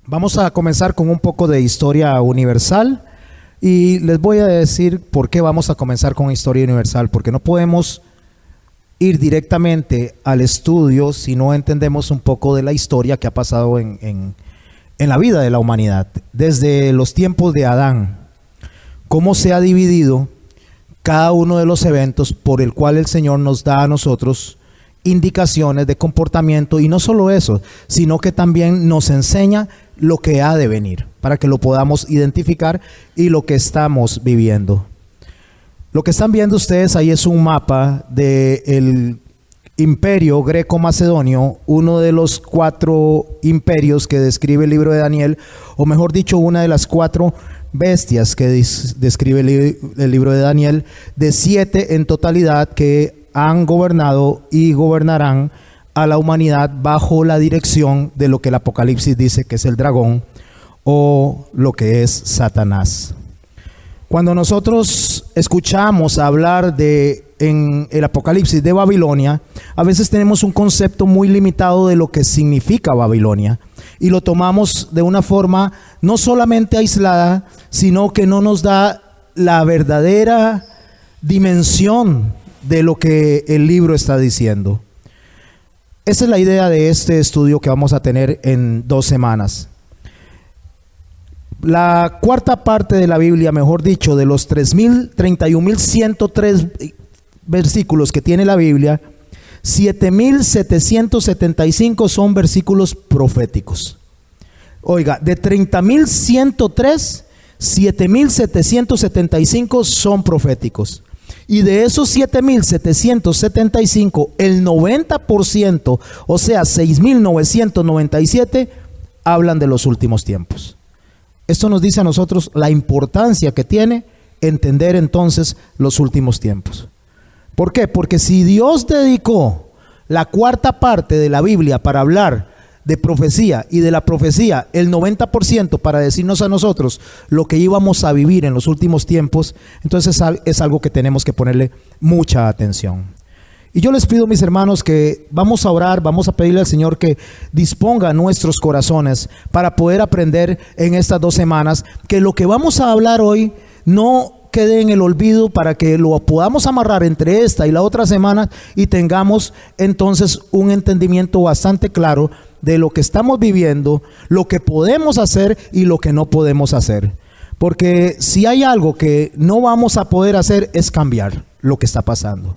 Vamos a comenzar con un poco de historia universal y les voy a decir por qué vamos a comenzar con historia universal, porque no podemos ir directamente al estudio si no entendemos un poco de la historia que ha pasado en la vida de la humanidad, desde los tiempos de Adán, cómo se ha dividido cada uno de los eventos por el cual el Señor nos da a nosotros indicaciones de comportamiento, y no solo eso, sino que también nos enseña lo que ha de venir, para que lo podamos identificar y lo que estamos viviendo. Lo que están viendo ustedes ahí es un mapa del imperio greco-macedonio, uno de los 4 imperios que describe el libro de Daniel, o mejor dicho, una de las 4 bestias que describe el libro de Daniel, de 7 en totalidad que han gobernado y gobernarán a la humanidad bajo la dirección de lo que el Apocalipsis dice que es el dragón o lo que es Satanás. Cuando nosotros escuchamos hablar en el Apocalipsis de Babilonia, a veces tenemos un concepto muy limitado de lo que significa Babilonia y lo tomamos de una forma no solamente aislada, sino que no nos da la verdadera dimensión de lo que el libro está diciendo. Esa es la idea de este estudio que vamos a tener en 2 semanas. La cuarta parte de la Biblia, mejor dicho, de los 31.103 versículos que tiene la Biblia, 7.775 son versículos proféticos. Oiga, de 30.103, 7.775 son proféticos. Y de esos 7.775, el 90%, o sea, 6.997, hablan de los últimos tiempos. Esto nos dice a nosotros la importancia que tiene entender entonces los últimos tiempos. ¿Por qué? Porque si Dios dedicó la cuarta parte de la Biblia para hablar de profecía, y de la profecía el 90% para decirnos a nosotros lo que íbamos a vivir en los últimos tiempos, entonces es algo que tenemos que ponerle mucha atención. Y yo les pido, mis hermanos, que vamos a orar, vamos a pedirle al Señor que disponga nuestros corazones para poder aprender en estas 2 semanas, que lo que vamos a hablar hoy no quede en el olvido, para que lo podamos amarrar entre esta y la otra semana y tengamos entonces un entendimiento bastante claro de lo que estamos viviendo, lo que podemos hacer y lo que no podemos hacer. Porque si hay algo que no vamos a poder hacer es cambiar lo que está pasando.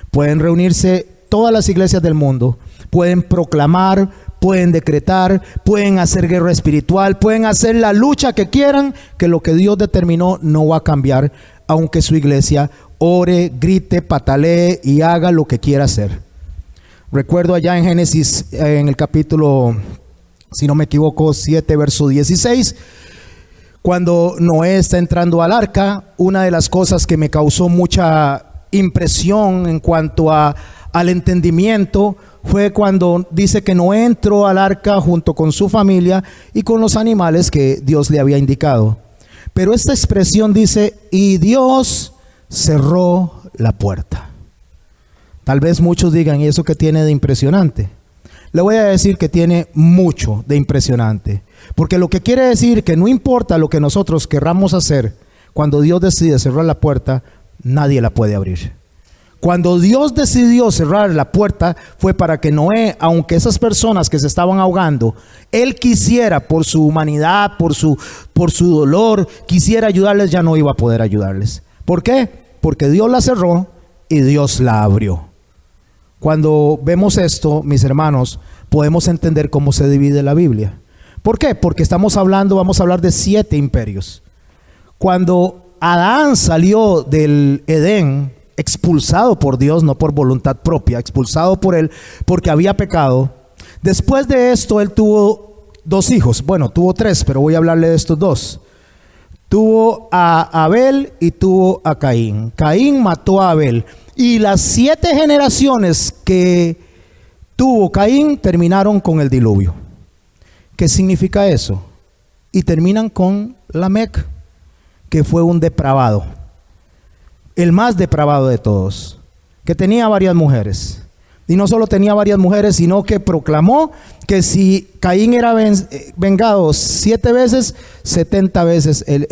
Pueden reunirse todas las iglesias del mundo, pueden proclamar, pueden decretar, pueden hacer guerra espiritual, pueden hacer la lucha que quieran, que lo que Dios determinó no va a cambiar, aunque su iglesia ore, grite, patalee y haga lo que quiera hacer. Recuerdo allá en Génesis, en el capítulo, si no me equivoco, 7, verso 16, cuando Noé está entrando al arca, una de las cosas que me causó mucha impresión en cuanto al entendimiento fue cuando dice que Noé entró al arca junto con su familia y con los animales que Dios le había indicado. Pero esta expresión dice, y Dios cerró la puerta. Tal vez muchos digan, ¿y eso qué tiene de impresionante? Le voy a decir que tiene mucho de impresionante. Porque lo que quiere decir que no importa lo que nosotros querramos hacer, cuando Dios decide cerrar la puerta, nadie la puede abrir. Cuando Dios decidió cerrar la puerta fue para que Noé, aunque esas personas que se estaban ahogando, él quisiera por su humanidad, por su dolor, quisiera ayudarles, ya no iba a poder ayudarles. ¿Por qué? Porque Dios la cerró y Dios la abrió. Cuando vemos esto, mis hermanos, podemos entender cómo se divide la Biblia. ¿Por qué? Porque vamos a hablar de 7 imperios. Cuando Adán salió del Edén, expulsado por Dios, no por voluntad propia, expulsado por él porque había pecado. Después de esto, él tuvo 2 hijos. Bueno, tuvo 3, pero voy a hablarle de estos 2. Tuvo a Abel y tuvo a Caín. Caín mató a Abel. Y las 7 generaciones que tuvo Caín terminaron con el diluvio. ¿Qué significa eso? Y terminan con Lamec, que fue un depravado, el más depravado de todos, que tenía varias mujeres. Y no solo tenía varias mujeres, sino que proclamó que si Caín era vengado 7 veces, 70 veces, él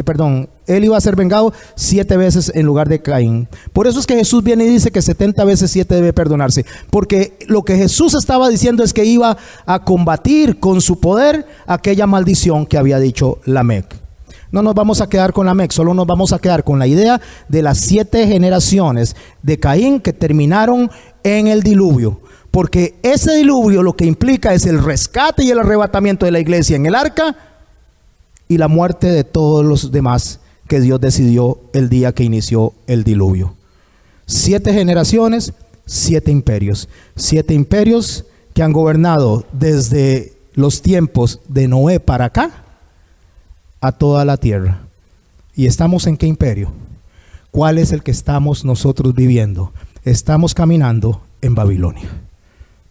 iba a ser vengado 7 veces en lugar de Caín. Por eso es que Jesús viene y dice que 70 veces 7 debe perdonarse. Porque lo que Jesús estaba diciendo es que iba a combatir con su poder aquella maldición que había dicho Lamec. No nos vamos a quedar con Lamec, solo nos vamos a quedar con la idea de las 7 generaciones de Caín que terminaron en el diluvio. Porque ese diluvio lo que implica es el rescate y el arrebatamiento de la iglesia en el arca y la muerte de todos los demás que Dios decidió el día que inició el diluvio. 7 generaciones, 7 imperios. 7 imperios que han gobernado desde los tiempos de Noé para acá a toda la tierra. ¿Y estamos en qué imperio? ¿Cuál es el que estamos nosotros viviendo? Estamos caminando en Babilonia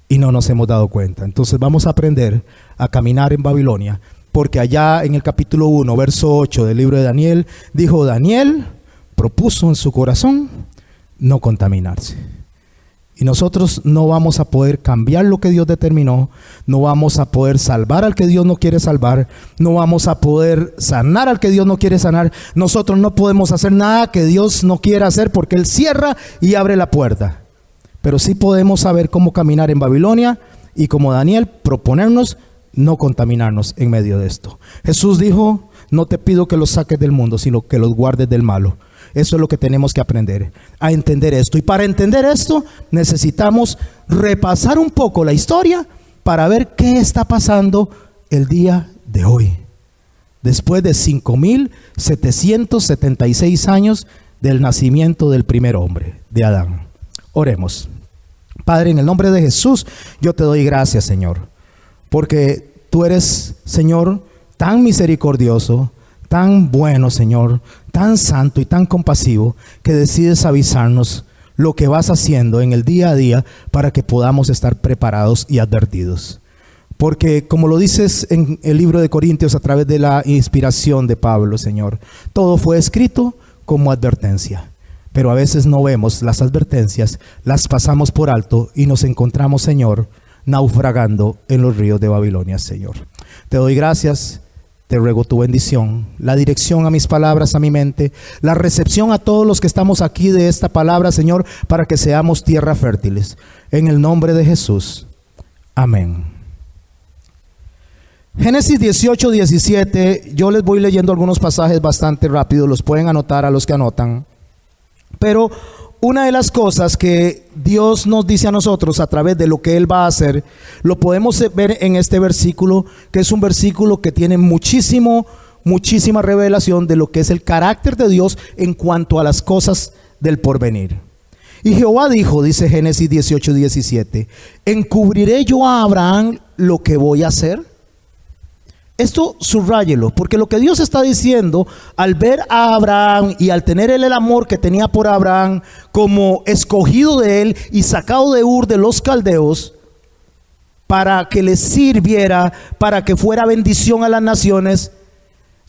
y no nos hemos dado cuenta. Entonces vamos a aprender a caminar en Babilonia, porque allá en el capítulo 1, verso 8 del libro de Daniel, dijo: Daniel propuso en su corazón no contaminarse. Y nosotros no vamos a poder cambiar lo que Dios determinó, no vamos a poder salvar al que Dios no quiere salvar, no vamos a poder sanar al que Dios no quiere sanar. Nosotros no podemos hacer nada que Dios no quiera hacer, porque Él cierra y abre la puerta. Pero sí podemos saber cómo caminar en Babilonia y, como Daniel, proponernos no contaminarnos en medio de esto. Jesús dijo: no te pido que los saques del mundo, sino que los guardes del malo. Eso es lo que tenemos que aprender, a entender esto. Y para entender esto necesitamos repasar un poco la historia para ver qué está pasando el día de hoy, después de 5,776 años del nacimiento del primer hombre, de Adán. Oremos. Padre, en el nombre de Jesús, yo te doy gracias, Señor, porque tú eres, Señor, tan misericordioso, tan bueno, Señor, tan santo y tan compasivo, que decides avisarnos lo que vas haciendo en el día a día para que podamos estar preparados y advertidos. Porque, como lo dices en el libro de Corintios a través de la inspiración de Pablo, Señor, todo fue escrito como advertencia. Pero a veces no vemos las advertencias, las pasamos por alto y nos encontramos, Señor, naufragando en los ríos de Babilonia, Señor. Te doy gracias. Te ruego tu bendición, la dirección a mis palabras, a mi mente, la recepción a todos los que estamos aquí de esta palabra, Señor, para que seamos tierra fértiles. En el nombre de Jesús. Amén. Génesis 18, 17, yo les voy leyendo algunos pasajes bastante rápido, los pueden anotar a los que anotan. Pero una de las cosas que Dios nos dice a nosotros a través de lo que Él va a hacer, lo podemos ver en este versículo, que es un versículo que tiene muchísima revelación de lo que es el carácter de Dios en cuanto a las cosas del porvenir. Y Jehová dijo, dice Génesis 18, 17, ¿encubriré yo a Abraham lo que voy a hacer? Esto subráyelo, porque lo que Dios está diciendo al ver a Abraham y al tener él el amor que tenía por Abraham como escogido de él y sacado de Ur de los caldeos para que le sirviera, para que fuera bendición a las naciones,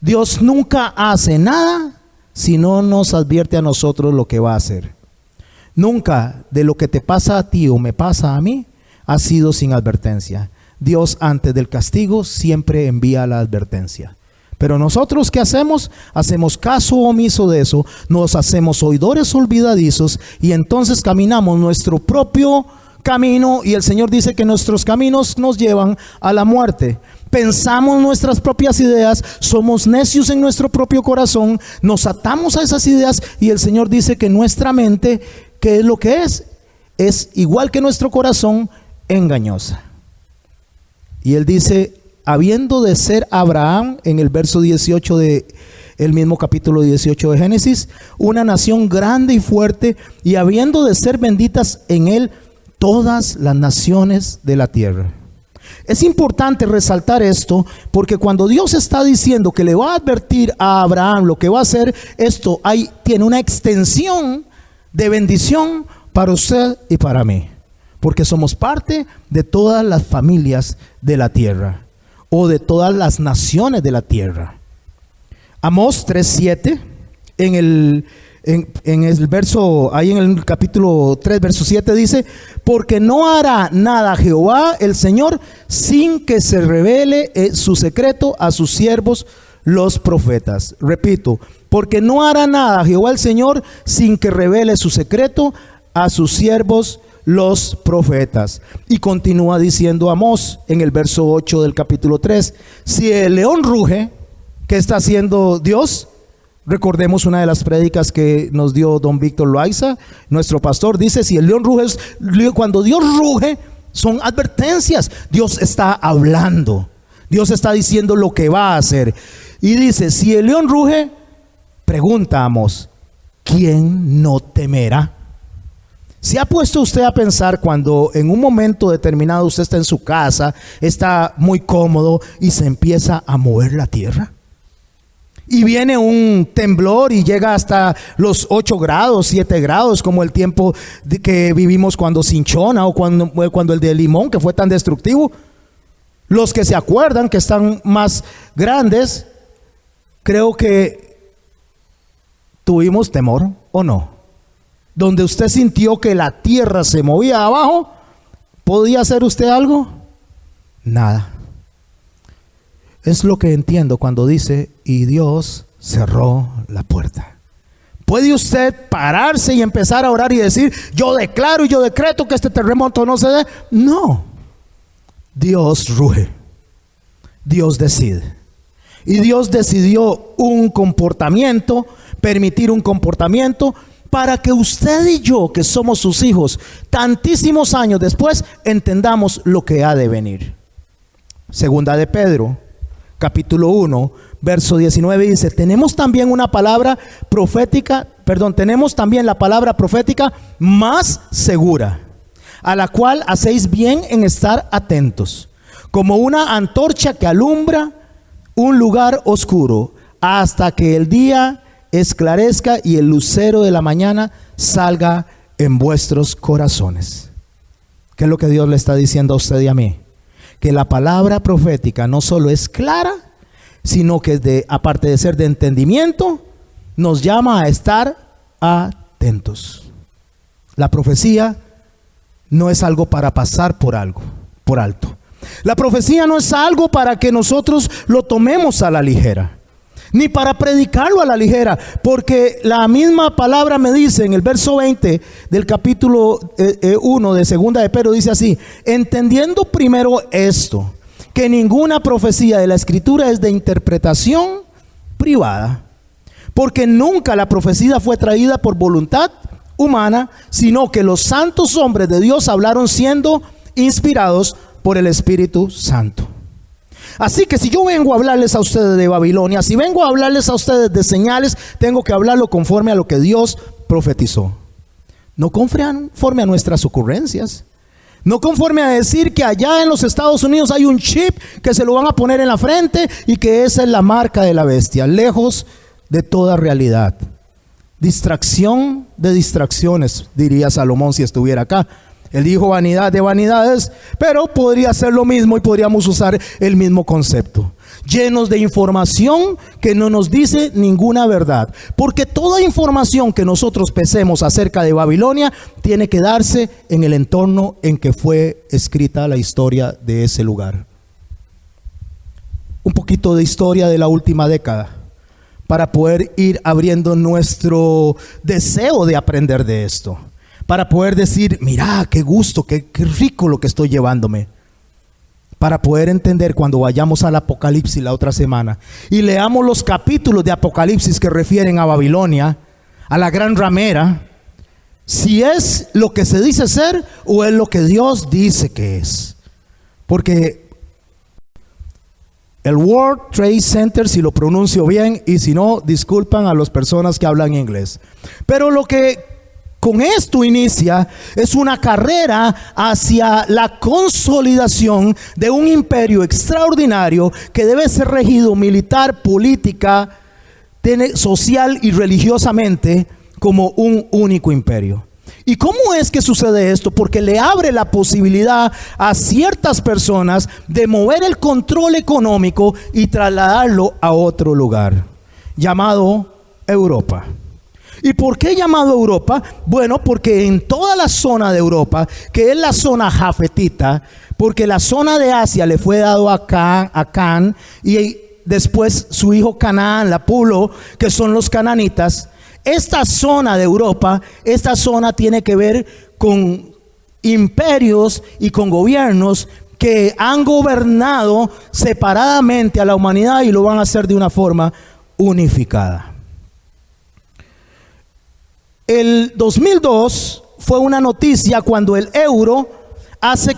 Dios nunca hace nada si no nos advierte a nosotros lo que va a hacer. Nunca de lo que te pasa a ti o me pasa a mí ha sido sin advertencia. Dios, antes del castigo, siempre envía la advertencia. Pero nosotros, ¿qué hacemos? Hacemos caso omiso de eso, nos hacemos oidores olvidadizos y entonces caminamos nuestro propio camino, y el Señor dice que nuestros caminos nos llevan a la muerte. Pensamos nuestras propias ideas, somos necios en nuestro propio corazón, nos atamos a esas ideas, y el Señor dice que nuestra mente, ¿qué es lo que es? Es igual que nuestro corazón, engañosa. Y Él dice, habiendo de ser Abraham, en el verso 18 de el mismo capítulo 18 de Génesis, una nación grande y fuerte, y habiendo de ser benditas en él todas las naciones de la tierra. Es importante resaltar esto, porque cuando Dios está diciendo que le va a advertir a Abraham lo que va a hacer, esto tiene una extensión de bendición para usted y para mí, porque somos parte de todas las familias de la tierra, o de todas las naciones de la tierra. Amós 3:7, en el verso, ahí en el capítulo 3, verso 7 dice, porque no hará nada Jehová el Señor sin que se revele su secreto a sus siervos los profetas. Repito, porque no hará nada Jehová el Señor sin que revele su secreto a sus siervos los profetas. Y continúa diciendo Amós en el verso 8 del capítulo 3, si el león ruge, ¿qué está haciendo Dios? Recordemos una de las prédicas que nos dio don Víctor Loaiza, nuestro pastor, dice, si el león ruge, cuando Dios ruge, son advertencias. Dios está hablando, Dios está diciendo lo que va a hacer. Y dice, si el león ruge, preguntamos, ¿quién no temerá? ¿Se ha puesto usted a pensar cuando en un momento determinado usted está en su casa, está muy cómodo y se empieza a mover la tierra? Y viene un temblor y llega hasta los 8 grados, 7 grados, como el tiempo que vivimos cuando Cinchona o cuando el de Limón, que fue tan destructivo. Los que se acuerdan, que están más grandes, creo que tuvimos temor, ¿o no? Donde usted sintió que la tierra se movía abajo, ¿podía hacer usted algo? Nada. Es lo que entiendo cuando dice, y Dios cerró la puerta. ¿Puede usted pararse y empezar a orar y decir, yo declaro y yo decreto que este terremoto no se dé? No. Dios ruge. Dios decide. Y Dios decidió un comportamiento, permitir un comportamiento, para que usted y yo, que somos sus hijos, tantísimos años después, entendamos lo que ha de venir. Segunda de Pedro, capítulo 1, verso 19 dice, tenemos también la palabra profética más segura, a la cual hacéis bien en estar atentos, como una antorcha que alumbra un lugar oscuro, hasta que el día esclarezca y el lucero de la mañana salga en vuestros corazones. ¿Qué es lo que Dios le está diciendo a usted y a mí? Que la palabra profética no solo es clara, sino que aparte de ser de entendimiento, nos llama a estar atentos. La profecía no es algo para pasar por alto. La profecía no es algo para que nosotros lo tomemos a la ligera, ni para predicarlo a la ligera, porque la misma palabra me dice en el verso 20 del capítulo 1 de segunda de Pedro, dice así, entendiendo primero esto, que ninguna profecía de la Escritura es de interpretación privada, porque nunca la profecía fue traída por voluntad humana, sino que los santos hombres de Dios hablaron siendo inspirados por el Espíritu Santo. Así que si yo vengo a hablarles a ustedes de Babilonia, si vengo a hablarles a ustedes de señales, tengo que hablarlo conforme a lo que Dios profetizó. No conforme a nuestras ocurrencias. No conforme a decir que allá en los Estados Unidos hay un chip que se lo van a poner en la frente y que esa es la marca de la bestia. Lejos de toda realidad. Distracción de distracciones, diría Salomón si estuviera acá. Él dijo vanidad de vanidades, pero podría ser lo mismo y podríamos usar el mismo concepto. Llenos de información que no nos dice ninguna verdad. Porque toda información que nosotros pesemos acerca de Babilonia tiene que darse en el entorno en que fue escrita la historia de ese lugar. Un poquito de historia de la última década para poder ir abriendo nuestro deseo de aprender de esto. Para poder decir, mira, qué gusto, qué rico lo que estoy llevándome. Para poder entender cuando vayamos al Apocalipsis la otra semana y leamos los capítulos de Apocalipsis que refieren a Babilonia, a la gran ramera, si es lo que se dice ser o es lo que Dios dice que es. Porque el World Trade Center, si lo pronuncio bien, y si no, disculpan a las personas que hablan inglés. Pero lo que con esto inicia es una carrera hacia la consolidación de un imperio extraordinario que debe ser regido militar, política, social y religiosamente como un único imperio. ¿Y cómo es que sucede esto? Porque le abre la posibilidad a ciertas personas de mover el control económico y trasladarlo a otro lugar llamado Europa. ¿Y por qué llamado Europa? Bueno, porque en toda la zona de Europa, que es la zona jafetita, porque la zona de Asia le fue dado a Can, y después su hijo Canaán, la Pulo, que son los cananitas. Esta zona de Europa, esta zona tiene que ver con imperios y con gobiernos que han gobernado separadamente a la humanidad y lo van a hacer de una forma unificada. El 2002 fue una noticia cuando el euro hace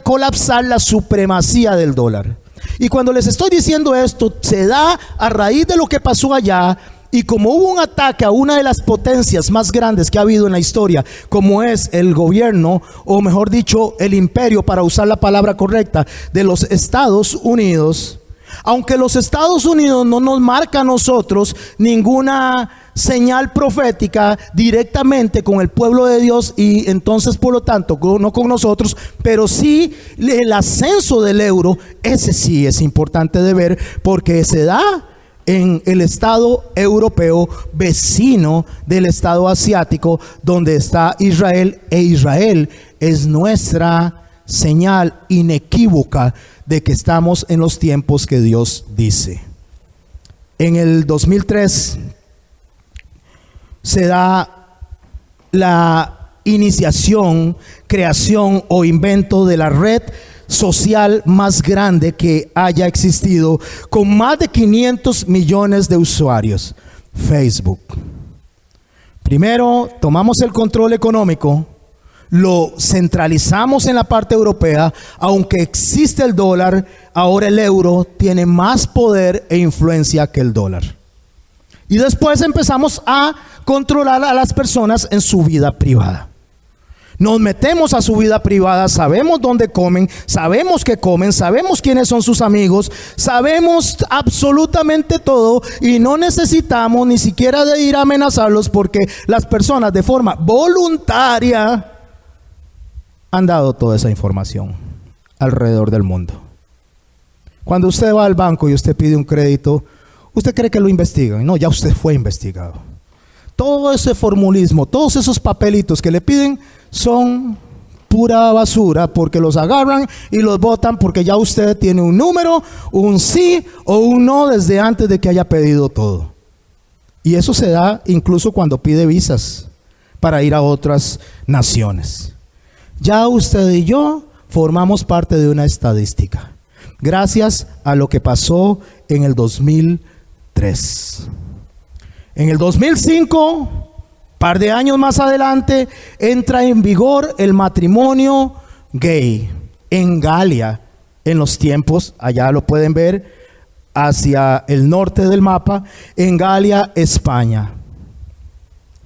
colapsar la supremacía del dólar. Y cuando les estoy diciendo esto, se da a raíz de lo que pasó allá. Y como hubo un ataque a una de las potencias más grandes que ha habido en la historia, como es el gobierno, o mejor dicho, el imperio, para usar la palabra correcta, de los Estados Unidos, aunque los Estados Unidos no nos marca a nosotros ninguna señal profética directamente con el pueblo de Dios, y entonces por lo tanto no con nosotros, pero sí el ascenso del euro, ese sí es importante de ver, porque se da en el estado europeo vecino del estado asiático donde está Israel, e Israel es nuestra señal inequívoca de que estamos en los tiempos que Dios dice. En el 2003 se da la iniciación, creación o invento de la red social más grande que haya existido, con más de 500 millones de usuarios, Facebook. Primero tomamos el control económico, lo centralizamos en la parte europea. Aunque existe el dólar, ahora el euro tiene más poder e influencia que el dólar. Y después empezamos a controlar a las personas en su vida privada. Nos metemos a su vida privada, sabemos dónde comen, sabemos qué comen, sabemos quiénes son sus amigos, sabemos absolutamente todo, y no necesitamos ni siquiera de ir a amenazarlos, porque las personas de forma voluntaria han dado toda esa información alrededor del mundo. Cuando usted va al banco y usted pide un crédito, ¿usted cree que lo investigan? No, ya usted fue investigado. Todo ese formulismo, todos esos papelitos que le piden son pura basura, porque los agarran y los botan, porque ya usted tiene un número, un sí o un no desde antes de que haya pedido todo. Y eso se da incluso cuando pide visas para ir a otras naciones. Ya usted y yo formamos parte de una estadística, gracias a lo que pasó en el 2003. En el 2005, par de años más adelante, entra en vigor el matrimonio gay en Galia, en los tiempos, allá lo pueden ver, hacia el norte del mapa, en Galia, España,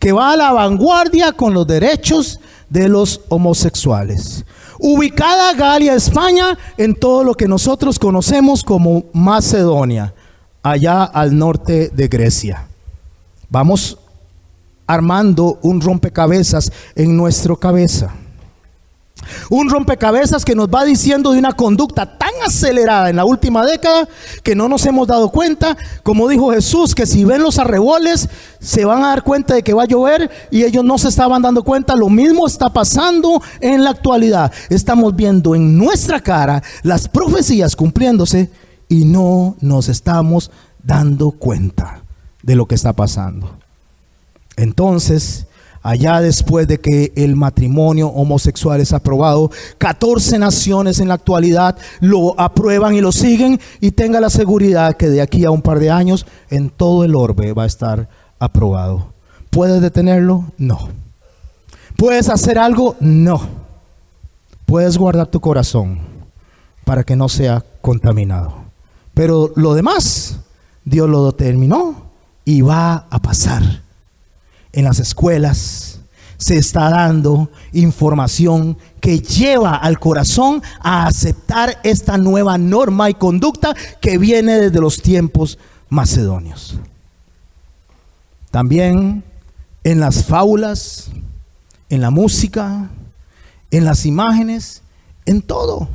que va a la vanguardia con los derechos de los homosexuales. Ubicada Galia, España, en todo lo que nosotros conocemos como Macedonia, allá al norte de Grecia. Vamos armando un rompecabezas en nuestra cabeza. Un rompecabezas que nos va diciendo de una conducta tan acelerada en la última década que no nos hemos dado cuenta. Como dijo Jesús, que si ven los arreboles se van a dar cuenta de que va a llover, y ellos no se estaban dando cuenta. Lo mismo está pasando en la actualidad. Estamos viendo en nuestra cara las profecías cumpliéndose y no nos estamos dando cuenta de lo que está pasando. Entonces, allá después de que el matrimonio homosexual es aprobado, 14 naciones en la actualidad lo aprueban y lo siguen, y tenga la seguridad que de aquí a un par de años en todo el orbe va a estar aprobado. ¿Puedes detenerlo? No. ¿Puedes hacer algo? No. Puedes guardar tu corazón para que no sea contaminado. Pero lo demás, Dios lo determinó y va a pasar. En las escuelas se está dando información que lleva al corazón a aceptar esta nueva norma y conducta que viene desde los tiempos macedonios. También en las fábulas, en la música, en las imágenes, en todo.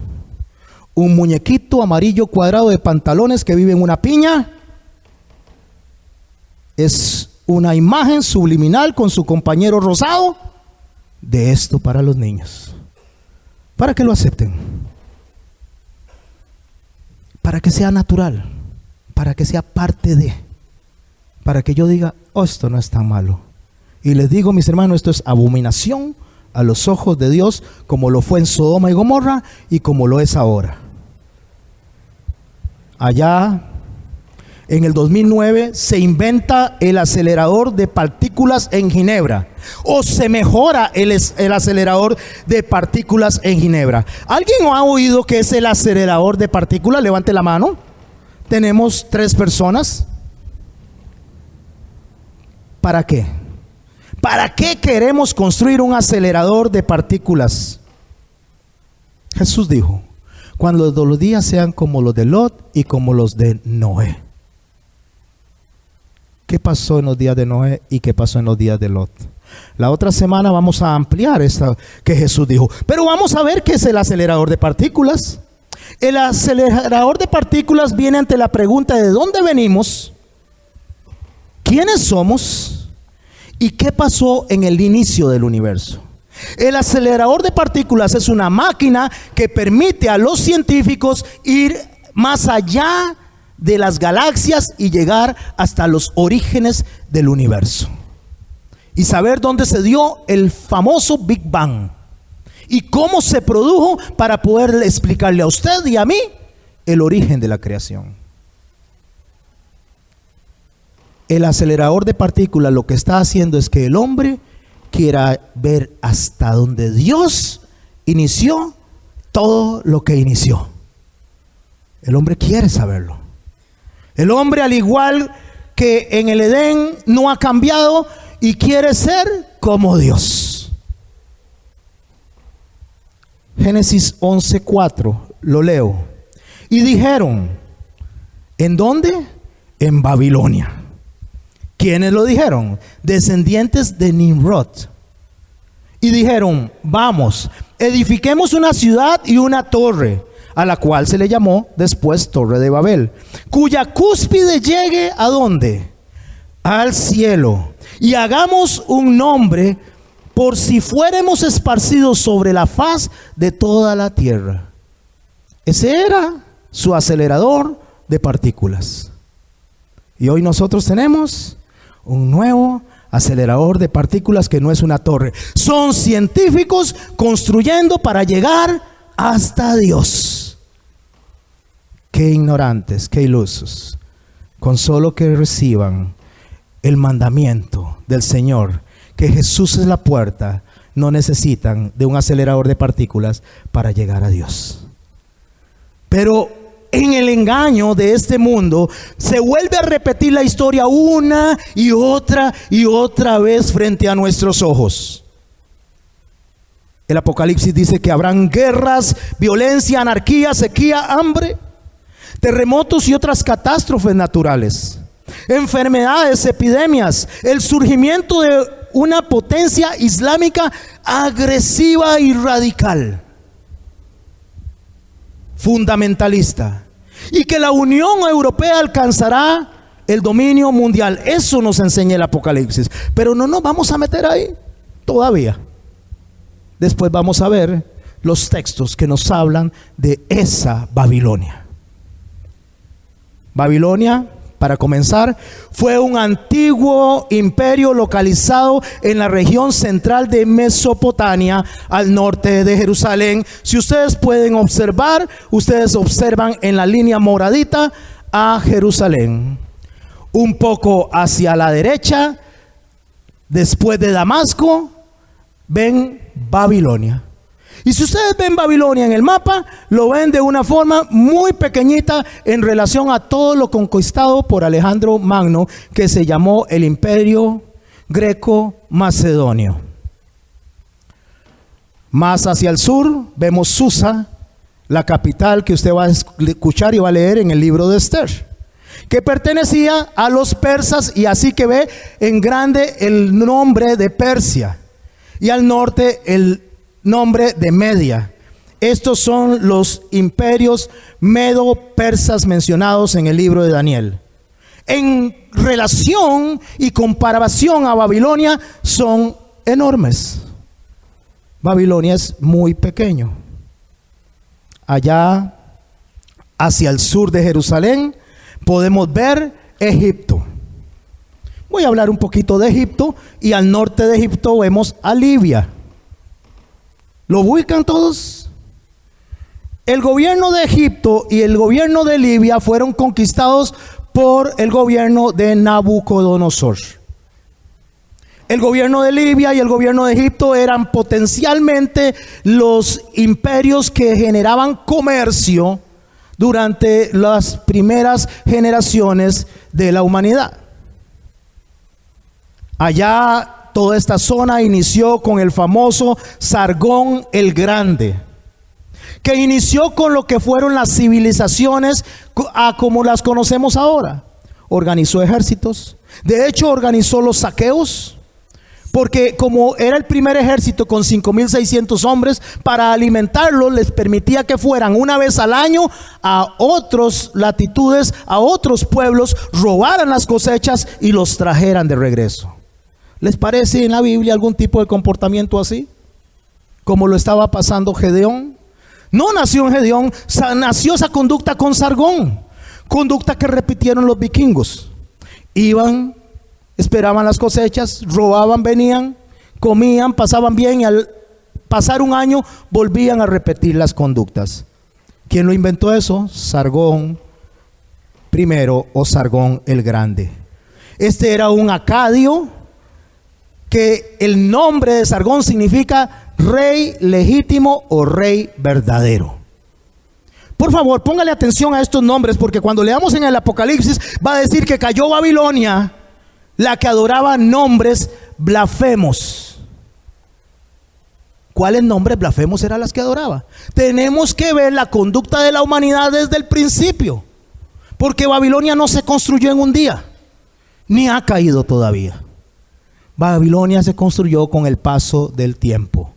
Un muñequito amarillo cuadrado de pantalones que vive en una piña es una imagen subliminal con su compañero rosado de esto para los niños, para que lo acepten, para que sea natural, para que sea parte de, para que yo diga, oh, esto no es tan malo. Y les digo, mis hermanos, esto es abominación a los ojos de Dios, como lo fue en Sodoma y Gomorra y como lo es ahora. Allá en el 2009 se inventa el acelerador de partículas en Ginebra, o se mejora el acelerador de partículas en Ginebra. ¿Alguien ha oído qué es el acelerador de partículas? Levante la mano. Tenemos 3 personas. ¿Para qué? ¿Para qué queremos construir un acelerador de partículas? Jesús dijo, cuando los días sean como los de Lot y como los de Noé. ¿Qué pasó en los días de Noé y qué pasó en los días de Lot? La otra semana vamos a ampliar esta que Jesús dijo. Pero vamos a ver qué es el acelerador de partículas. El acelerador de partículas viene ante la pregunta de dónde venimos, quiénes somos y qué pasó en el inicio del universo. El acelerador de partículas es una máquina que permite a los científicos ir más allá de las galaxias y llegar hasta los orígenes del universo y saber dónde se dio el famoso Big Bang y cómo se produjo, para poder explicarle a usted y a mí el origen de la creación. El acelerador de partículas lo que está haciendo es que el hombre quiera ver hasta donde Dios inició todo lo que inició. El hombre quiere saberlo. El hombre, al igual que en el Edén, no ha cambiado y quiere ser como Dios. Génesis 11:4, lo leo. Y dijeron, ¿en dónde? En Babilonia. ¿Quiénes lo dijeron? Descendientes de Nimrod. Y dijeron, vamos, edifiquemos una ciudad y una torre, a la cual se le llamó después Torre de Babel, cuya cúspide llegue ¿a dónde? Al cielo. Y hagamos un nombre por si fuéramos esparcidos sobre la faz de toda la tierra. Ese era su acelerador de partículas. Y hoy nosotros tenemos un nuevo acelerador de partículas que no es una torre. Son científicos construyendo para llegar hasta Dios. Qué ignorantes, qué ilusos. Con solo que reciban el mandamiento del Señor, que Jesús es la puerta, no necesitan de un acelerador de partículas para llegar a Dios. Pero en el engaño de este mundo se vuelve a repetir la historia una y otra vez frente a nuestros ojos. El Apocalipsis dice que habrán guerras, violencia, anarquía, sequía, hambre, terremotos y otras catástrofes naturales, enfermedades, epidemias, el surgimiento de una potencia islámica agresiva y radical, fundamentalista, y que la Unión Europea alcanzará el dominio mundial. Eso nos enseña el Apocalipsis, pero no nos vamos a meter ahí todavía. Después vamos a ver los textos que nos hablan de esa Babilonia. Babilonia, para comenzar, fue un antiguo imperio localizado en la región central de Mesopotamia, al norte de Jerusalén. Si ustedes pueden observar, ustedes observan en la línea moradita a Jerusalén. Un poco hacia la derecha, después de Damasco, ven Babilonia. Y si ustedes ven Babilonia en el mapa, lo ven de una forma muy pequeñita en relación a todo lo conquistado por Alejandro Magno, que se llamó el Imperio Greco-Macedonio. Más hacia el sur vemos Susa, la capital que usted va a escuchar y va a leer en el libro de Esther, que pertenecía a los persas, y así que ve en grande el nombre de Persia, y al norte el nombre de Media. Estos son los imperios medo-persas mencionados en el libro de Daniel. en relación y comparación a Babilonia son enormes. Babilonia es muy pequeño. Allá hacia el sur de Jerusalén podemos ver Egipto. Voy a hablar un poquito de Egipto, y al norte de Egipto vemos a Libia. ¿Lo ubican todos? El gobierno de Egipto y el gobierno de Libia fueron conquistados por el gobierno de Nabucodonosor. El gobierno de Libia y el gobierno de Egipto eran potencialmente los imperios que generaban comercio durante las primeras generaciones de la humanidad. Allá toda esta zona inició con el famoso Sargón el Grande, que inició con lo que fueron las civilizaciones como las conocemos ahora. Organizó ejércitos, de hecho organizó los saqueos, porque como era el primer ejército con 5.600 hombres, para alimentarlos les permitía que fueran una vez al año a otras latitudes, a otros pueblos, robaran las cosechas y los trajeran de regreso. ¿Les parece en la Biblia algún tipo de comportamiento así? Como lo estaba pasando Gedeón. No nació en Gedeón, nació esa conducta con Sargón, conducta que repitieron los vikingos. Iban, esperaban las cosechas, robaban, venían, comían, pasaban bien, y al pasar un año volvían a repetir las conductas. ¿Quién lo inventó eso? Sargón primero, o Sargón el Grande. Este era un acadio, que el nombre de Sargón significa rey legítimo o rey verdadero. Por favor, póngale atención a estos nombres, porque cuando leamos en el Apocalipsis va a decir que cayó Babilonia, la que adoraba nombres blasfemos. ¿Cuáles nombres blasfemos eran las que adoraba? Tenemos que ver la conducta de la humanidad desde el principio, porque Babilonia no se construyó en un día, ni ha caído todavía. Babilonia se construyó con el paso del tiempo.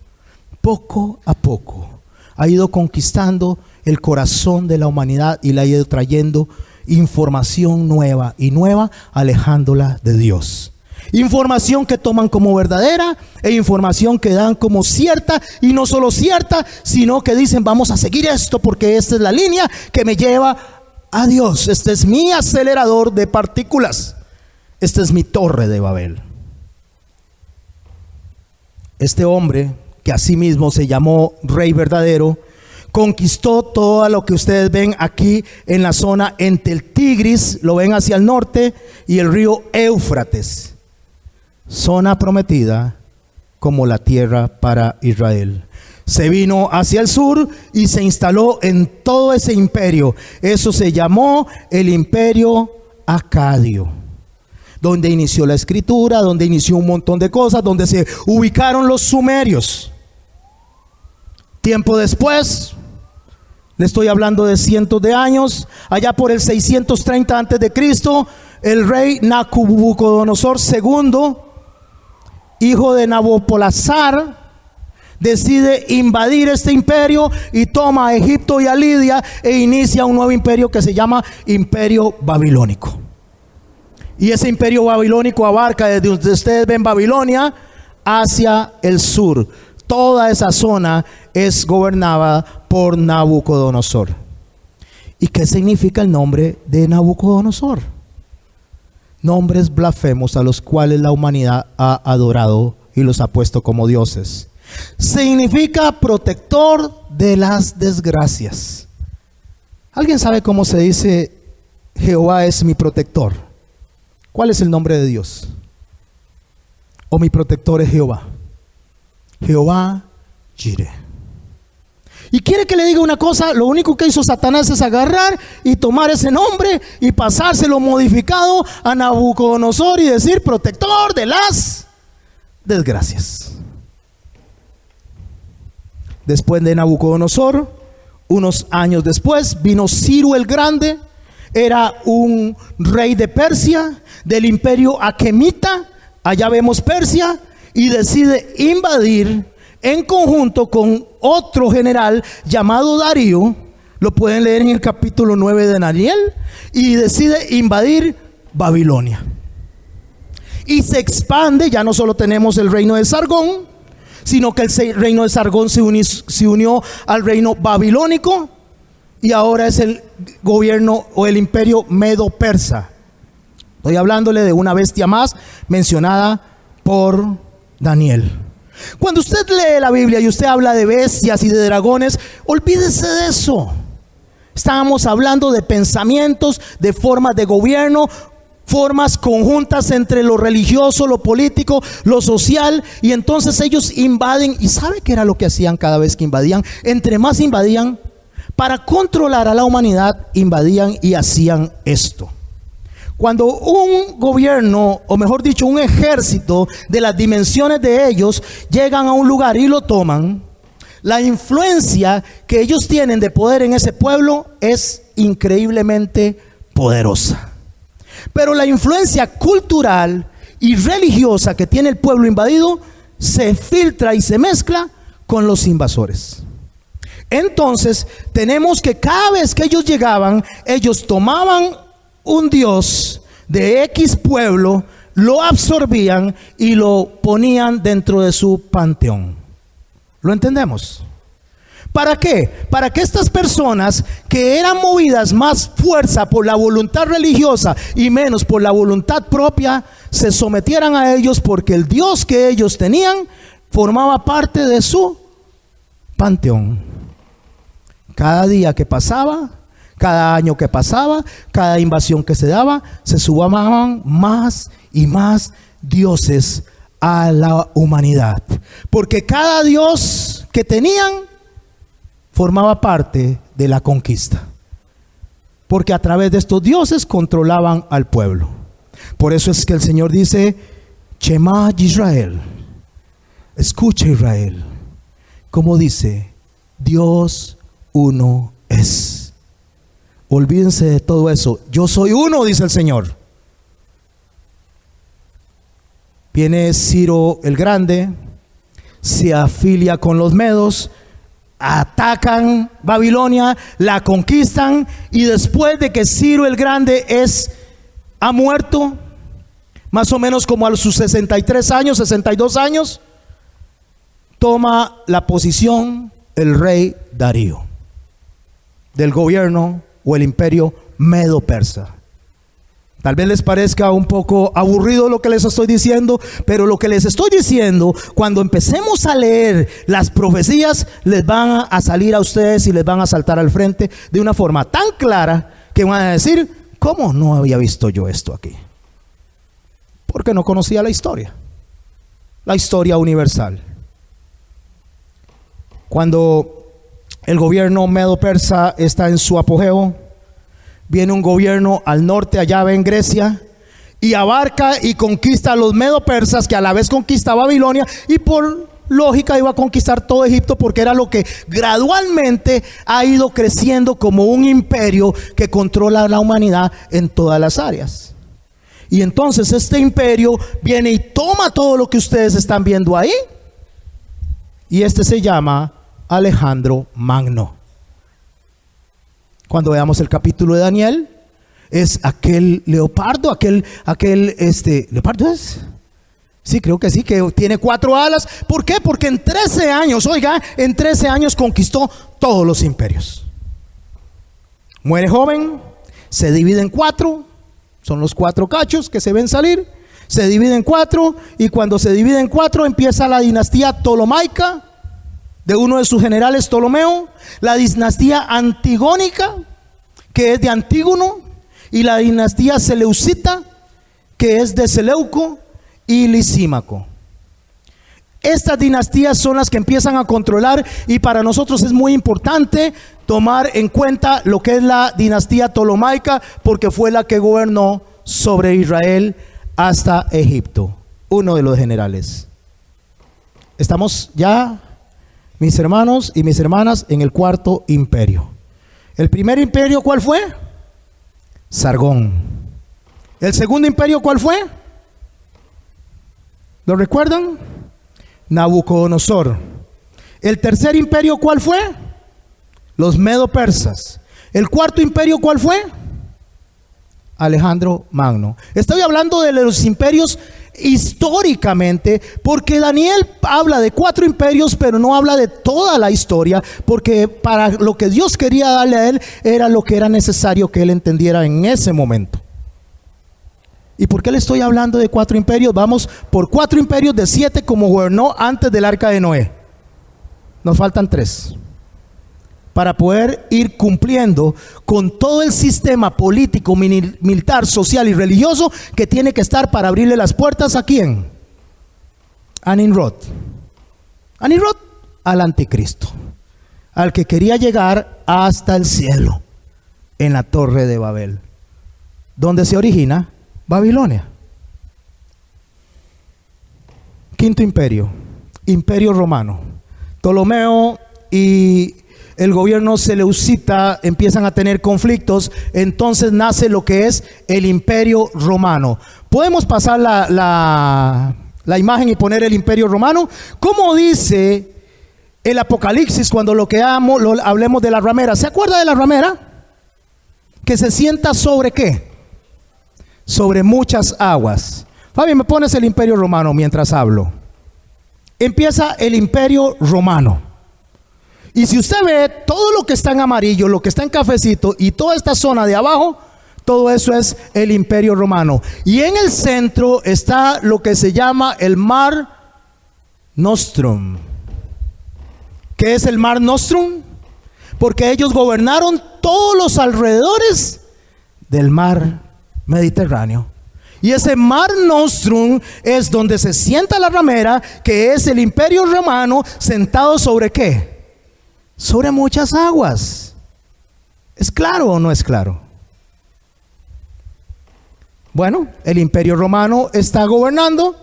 Poco a poco ha ido conquistando el corazón de la humanidad y le ha ido trayendo información nueva y nueva, alejándola de Dios. Información que toman como verdadera e información que dan como cierta, y no solo cierta, sino que dicen: vamos a seguir esto porque esta es la línea que me lleva a Dios. Este es mi acelerador de partículas. Esta es mi torre de Babel. Este hombre, que asimismo se llamó Rey Verdadero, conquistó todo lo que ustedes ven aquí en la zona entre el Tigris, lo ven hacia el norte, y el río Éufrates, zona prometida como la tierra para Israel. Se vino hacia el sur y se instaló en todo ese imperio. Eso se llamó el imperio acadio, donde inició la escritura, donde inició un montón de cosas, donde se ubicaron los sumerios. Tiempo después, le estoy hablando de cientos de años, allá por el 630 antes de Cristo, el rey Nabucodonosor II, hijo de Nabopolassar, decide invadir este imperio y toma a Egipto y a Lidia e inicia un nuevo imperio que se llama Imperio Babilónico. Y ese imperio babilónico abarca desde donde ustedes ven Babilonia hacia el sur. Toda esa zona es gobernada por Nabucodonosor. ¿Y qué significa el nombre de Nabucodonosor? Nombres blasfemos a los cuales la humanidad ha adorado y los ha puesto como dioses. Significa protector de las desgracias. ¿Alguien sabe cómo se dice Jehová es mi protector? ¿Cuál es el nombre de Dios? O mi protector es Jehová. Jehová Jireh. Y quiere que le diga una cosa: lo único que hizo Satanás es agarrar y tomar ese nombre y pasárselo modificado a Nabucodonosor y decir protector de las desgracias. Después de Nabucodonosor, unos años después, vino Ciro el Grande. Era un rey de Persia, del imperio aquemita. Allá vemos Persia, y decide invadir en conjunto con otro general llamado Darío. Lo pueden leer en el capítulo 9 de Daniel. Y decide invadir Babilonia. Y se expande, ya no solo tenemos el reino de Sargón, sino que el reino de Sargón se unió al reino babilónico y ahora es el gobierno o el imperio medo-persa. Estoy hablándole de una bestia más mencionada por Daniel. Cuando usted lee la Biblia y usted habla de bestias y de dragones, olvídese de eso. Estábamos hablando de pensamientos, de formas de gobierno, formas conjuntas entre lo religioso, lo político, lo social, y entonces ellos invaden. ¿Y sabe qué era lo que hacían cada vez que invadían? Entre más invadían, para controlar a la humanidad, invadían y hacían esto. Cuando un gobierno, o mejor dicho, un ejército de las dimensiones de ellos, llegan a un lugar y lo toman, la influencia que ellos tienen de poder en ese pueblo es increíblemente poderosa. Pero la influencia cultural y religiosa que tiene el pueblo invadido se filtra y se mezcla con los invasores. Entonces tenemos que cada vez que ellos llegaban, ellos tomaban un dios de X pueblo, lo absorbían y lo ponían dentro de su panteón. ¿Lo entendemos? ¿Para qué? Para que estas personas que eran movidas más fuerza por la voluntad religiosa y menos por la voluntad propia, se sometieran a ellos, porque el Dios que ellos tenían formaba parte de su panteón. Cada día que pasaba, cada año que pasaba, cada invasión que se daba, se sumaban más y más dioses a la humanidad, porque cada dios que tenían formaba parte de la conquista, porque a través de estos dioses controlaban al pueblo. Por eso es que el Señor dice: Shema Israel, escucha Israel, como dice, Dios uno es. Olvídense de todo eso. Yo soy uno, dice el Señor. Viene Ciro el Grande, se afilia con los medos, atacan Babilonia, la conquistan, y después de que Ciro el Grande ha muerto, más o menos como a sus 63 años, 62 años, toma la posición el rey Darío, del gobierno o el imperio medo-persa. Tal vez les parezca un poco aburrido lo que les estoy diciendo, pero lo que les estoy diciendo, cuando empecemos a leer las profecías, les van a salir a ustedes y les van a saltar al frente de una forma tan clara que van a decir: ¿cómo no había visto yo esto aquí? Porque no conocía la historia universal. Cuando el gobierno medo-persa está en su apogeo, viene un gobierno al norte, allá en Grecia, y abarca y conquista a los medo-persas, que a la vez conquista Babilonia, y por lógica iba a conquistar todo Egipto, porque era lo que gradualmente ha ido creciendo como un imperio que controla a la humanidad en todas las áreas. Y entonces este imperio viene y toma todo lo que ustedes están viendo ahí, y este se llama Alejandro Magno. Cuando veamos el capítulo de Daniel, es aquel leopardo, ¿leopardo es? Sí, creo que sí, que tiene 4 alas. ¿Por qué? Porque en 13 años, en 13 años conquistó todos los imperios. Muere joven, se divide en 4, son los 4 cachos que se ven salir, se divide en 4, y cuando se divide en 4 empieza la dinastía ptolomaica, de uno de sus generales, Ptolomeo, la dinastía antigónica, que es de Antígono, y la dinastía seleucita, que es de Seleuco y Lisímaco. Estas dinastías son las que empiezan a controlar, y para nosotros es muy importante tomar en cuenta lo que es la dinastía ptolomaica, porque fue la que gobernó sobre Israel hasta Egipto, uno de los generales. Estamos ya, mis hermanos y mis hermanas, en el 4º imperio. El primer imperio, ¿cuál fue? Sargón. El segundo imperio, ¿cuál fue? ¿Lo recuerdan? Nabucodonosor. El tercer imperio, ¿cuál fue? Los medo-persas. El cuarto imperio, ¿cuál fue? Alejandro Magno. Estoy hablando de los imperios históricamente, porque Daniel habla de 4 imperios, pero no habla de toda la historia, porque para lo que Dios quería darle a él era lo que era necesario que él entendiera en ese momento. ¿Y por qué le estoy hablando de 4 imperios? Vamos por 4 imperios de 7 como gobernó antes del arca de Noé. Nos faltan 3 para poder ir cumpliendo con todo el sistema político, militar, social y religioso que tiene que estar para abrirle las puertas ¿a quién? A Nimrod. A Nimrod, al anticristo, al que quería llegar hasta el cielo en la torre de Babel, donde se origina Babilonia. Quinto imperio, Imperio Romano. Ptolomeo y el gobierno seleucita empiezan a tener conflictos, entonces nace lo que es el Imperio Romano. Podemos pasar la imagen y poner el Imperio Romano. ¿Cómo dice el Apocalipsis cuando hablemos de la ramera? ¿Se acuerda de la ramera? Que se sienta sobre ¿qué? Sobre muchas aguas. Fabi, me pones el Imperio Romano mientras hablo. Empieza el Imperio Romano. Y si usted ve todo lo que está en amarillo, lo que está en cafecito y toda esta zona de abajo, todo eso es el Imperio Romano. Y en el centro está lo que se llama el Mar Nostrum. ¿Qué es el Mar Nostrum? Porque ellos gobernaron todos los alrededores del mar Mediterráneo. Y ese Mar Nostrum es donde se sienta la ramera, que es el Imperio Romano sentado sobre ¿qué? Sobre muchas aguas. ¿Es claro o no es claro? Bueno, el Imperio Romano está gobernando.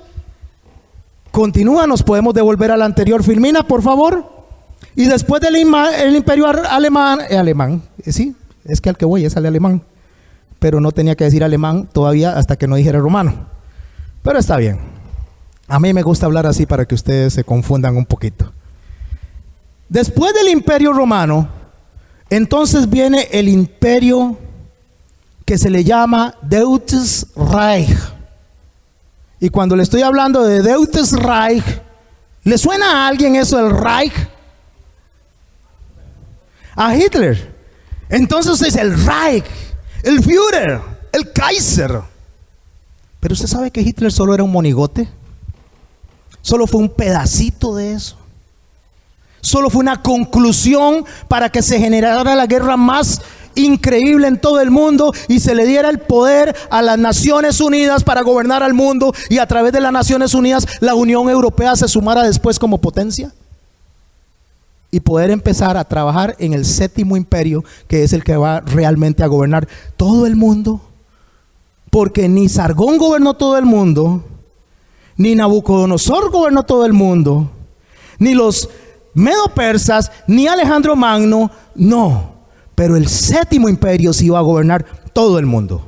Continúa, nos podemos devolver al anterior, Filmina, por favor. Y después del Imperio alemán, sí, es que al que voy es al alemán, pero no tenía que decir alemán todavía hasta que no dijera romano. Pero está bien. A mí me gusta hablar así para que ustedes se confundan un poquito. Después del Imperio Romano, entonces viene el imperio que se le llama Deutsches Reich. Y cuando le estoy hablando de Deutsches Reich, ¿le suena a alguien eso del Reich? A Hitler. Entonces es el Reich, el Führer, el Kaiser. Pero usted sabe que Hitler solo era un monigote. Solo fue un pedacito de eso. Solo fue una conclusión para que se generara la guerra más increíble en todo el mundo y se le diera el poder a las Naciones Unidas para gobernar al mundo, y a través de las Naciones Unidas la Unión Europea se sumara después como potencia y poder empezar a trabajar en el séptimo imperio, que es el que va realmente a gobernar todo el mundo. Porque ni Sargón gobernó todo el mundo, ni Nabucodonosor gobernó todo el mundo, ni los medo-persas, ni Alejandro Magno, no. Pero el séptimo imperio sí iba a gobernar todo el mundo.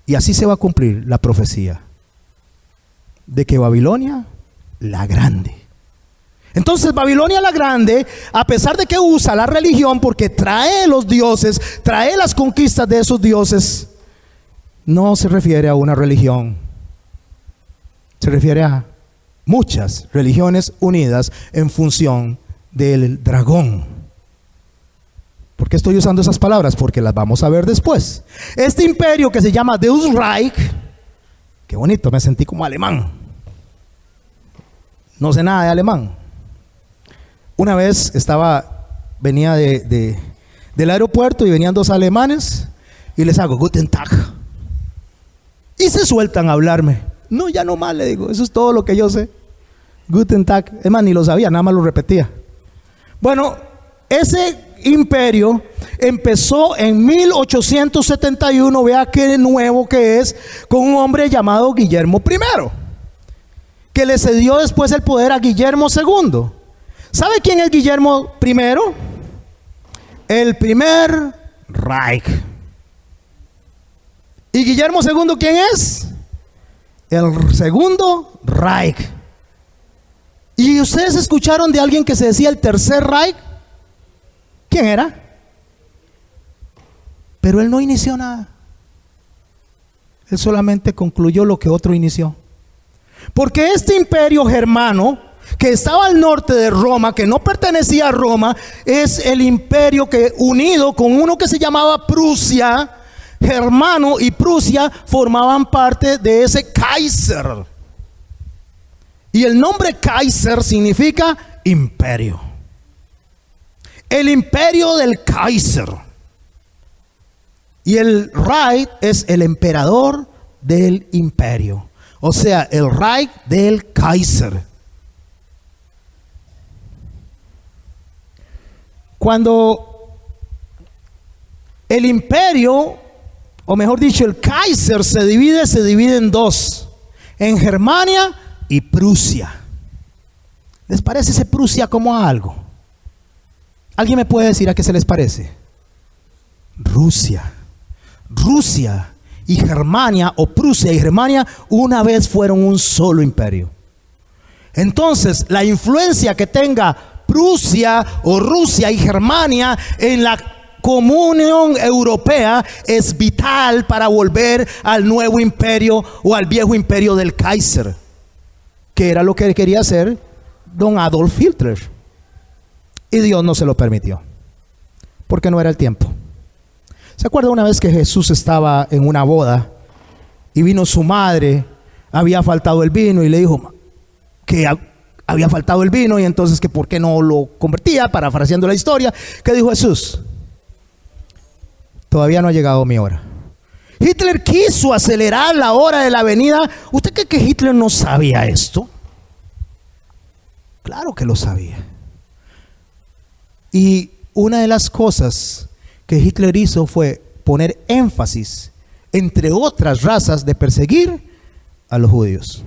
Y así se va a cumplir la profecía de que Babilonia la Grande. Entonces Babilonia la Grande, a pesar de que usa la religión porque trae los dioses, trae las conquistas de esos dioses, no se refiere a una religión. Se refiere a muchas religiones unidas en función del dragón. ¿Por qué estoy usando esas palabras? Porque las vamos a ver después. Este imperio que se llama Deutsches Reich, qué bonito, me sentí como alemán. No sé nada de alemán. Una vez venía del aeropuerto y venían 2 alemanes y les hago Guten Tag. Y se sueltan a hablarme. No, ya no más, le digo, eso es todo lo que yo sé. Guten Tag. Es más, ni lo sabía, nada más lo repetía. Bueno, ese imperio empezó en 1871, vea qué nuevo que es, con un hombre llamado Guillermo I, que le cedió después el poder a Guillermo II. ¿Sabe quién es Guillermo I? El primer Reich. ¿Y Guillermo II quién es? El segundo Reich. ¿Y ustedes escucharon de alguien que se decía el tercer Reich? ¿Quién era? Pero él no inició nada. Él solamente concluyó lo que otro inició. Porque este imperio germano, que estaba al norte de Roma, que no pertenecía a Roma, es el imperio que, unido con uno que se llamaba Prusia, Germano y Prusia formaban parte de ese Kaiser. Y el nombre Kaiser significa imperio. El imperio del Kaiser. Y el Reich es el emperador del imperio. O sea, el Reich del Kaiser. Cuando el imperio, o mejor dicho, el Kaiser se divide en dos. En Germania y Prusia. ¿Les parece ese Prusia como a algo? ¿Alguien me puede decir a qué se les parece? Rusia. Rusia y Germania, o Prusia y Germania, una vez fueron un solo imperio. Entonces, la influencia que tenga Prusia o Rusia y Germania en la comunión europea es vital para volver al nuevo imperio o al viejo imperio del Kaiser, que era lo que quería hacer don Adolf Hitler. Y Dios no se lo permitió, porque no era el tiempo. ¿Se acuerda una vez que Jesús estaba en una boda y vino su madre, había faltado el vino y le dijo que había faltado el vino y entonces que por qué no lo convertía, parafraseando la historia? ¿Qué dijo Jesús? Todavía no ha llegado mi hora. Hitler quiso acelerar la hora de la venida. ¿Usted cree que Hitler no sabía esto? Claro que lo sabía. Y una de las cosas que Hitler hizo fue poner énfasis, entre otras razas, de perseguir a los judíos.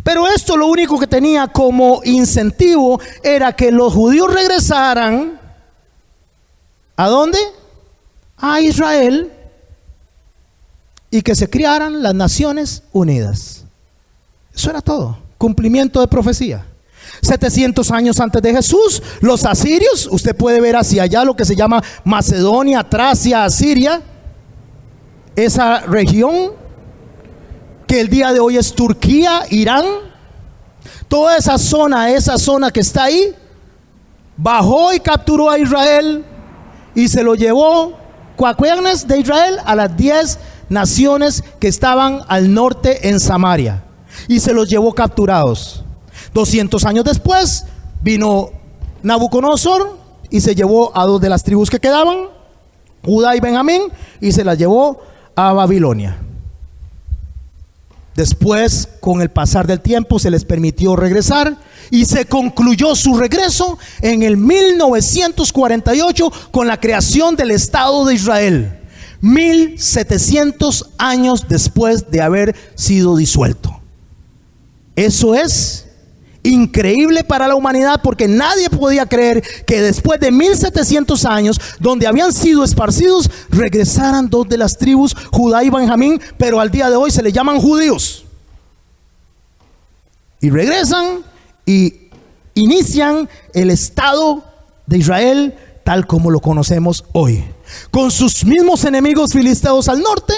Pero esto lo único que tenía como incentivo era que los judíos regresaran. ¿A dónde? A Israel, y que se criaran las Naciones Unidas. Eso era todo. Cumplimiento de profecía. 700 años antes de Jesús, los asirios, usted puede ver hacia allá lo que se llama Macedonia, Tracia, Asiria, esa región que el día de hoy es Turquía, Irán, toda esa zona que está ahí, bajó y capturó a Israel y se lo llevó cuacuernas de Israel a las 10 naciones que estaban al norte en Samaria, y se los llevó capturados. 200 años después vino Nabucodonosor y se llevó a 2 de las tribus que quedaban, Judá y Benjamín, y se las llevó a Babilonia. Después, con el pasar del tiempo, se les permitió regresar y se concluyó su regreso en el 1948 con la creación del Estado de Israel, 1700 años después de haber sido disuelto. Eso es increíble para la humanidad, porque nadie podía creer que después de 1700 años, donde habían sido esparcidos, regresaran 2 de las tribus, Judá y Benjamín, pero al día de hoy se les llaman judíos. Y regresan y inician el Estado de Israel tal como lo conocemos hoy, con sus mismos enemigos filisteos al norte,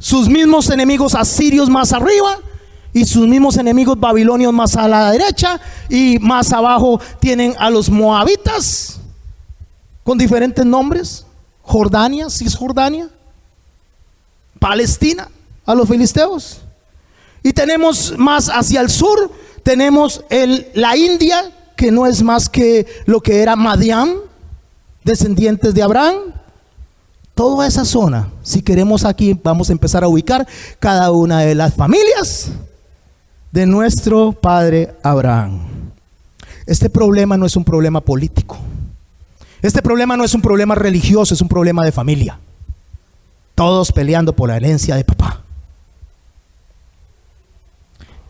sus mismos enemigos asirios más arriba, y sus mismos enemigos babilonios más a la derecha, y más abajo tienen a los moabitas con diferentes nombres: Jordania, Cisjordania, Palestina, a los filisteos. Y tenemos más hacia el sur, tenemos la India, que no es más que lo que era Madián, descendientes de Abraham. Toda esa zona, si queremos, aquí vamos a empezar a ubicar cada una de las familias de nuestro padre Abraham. Este problema no es un problema político. Este problema no es un problema religioso, es un problema de familia. Todos peleando por la herencia de papá.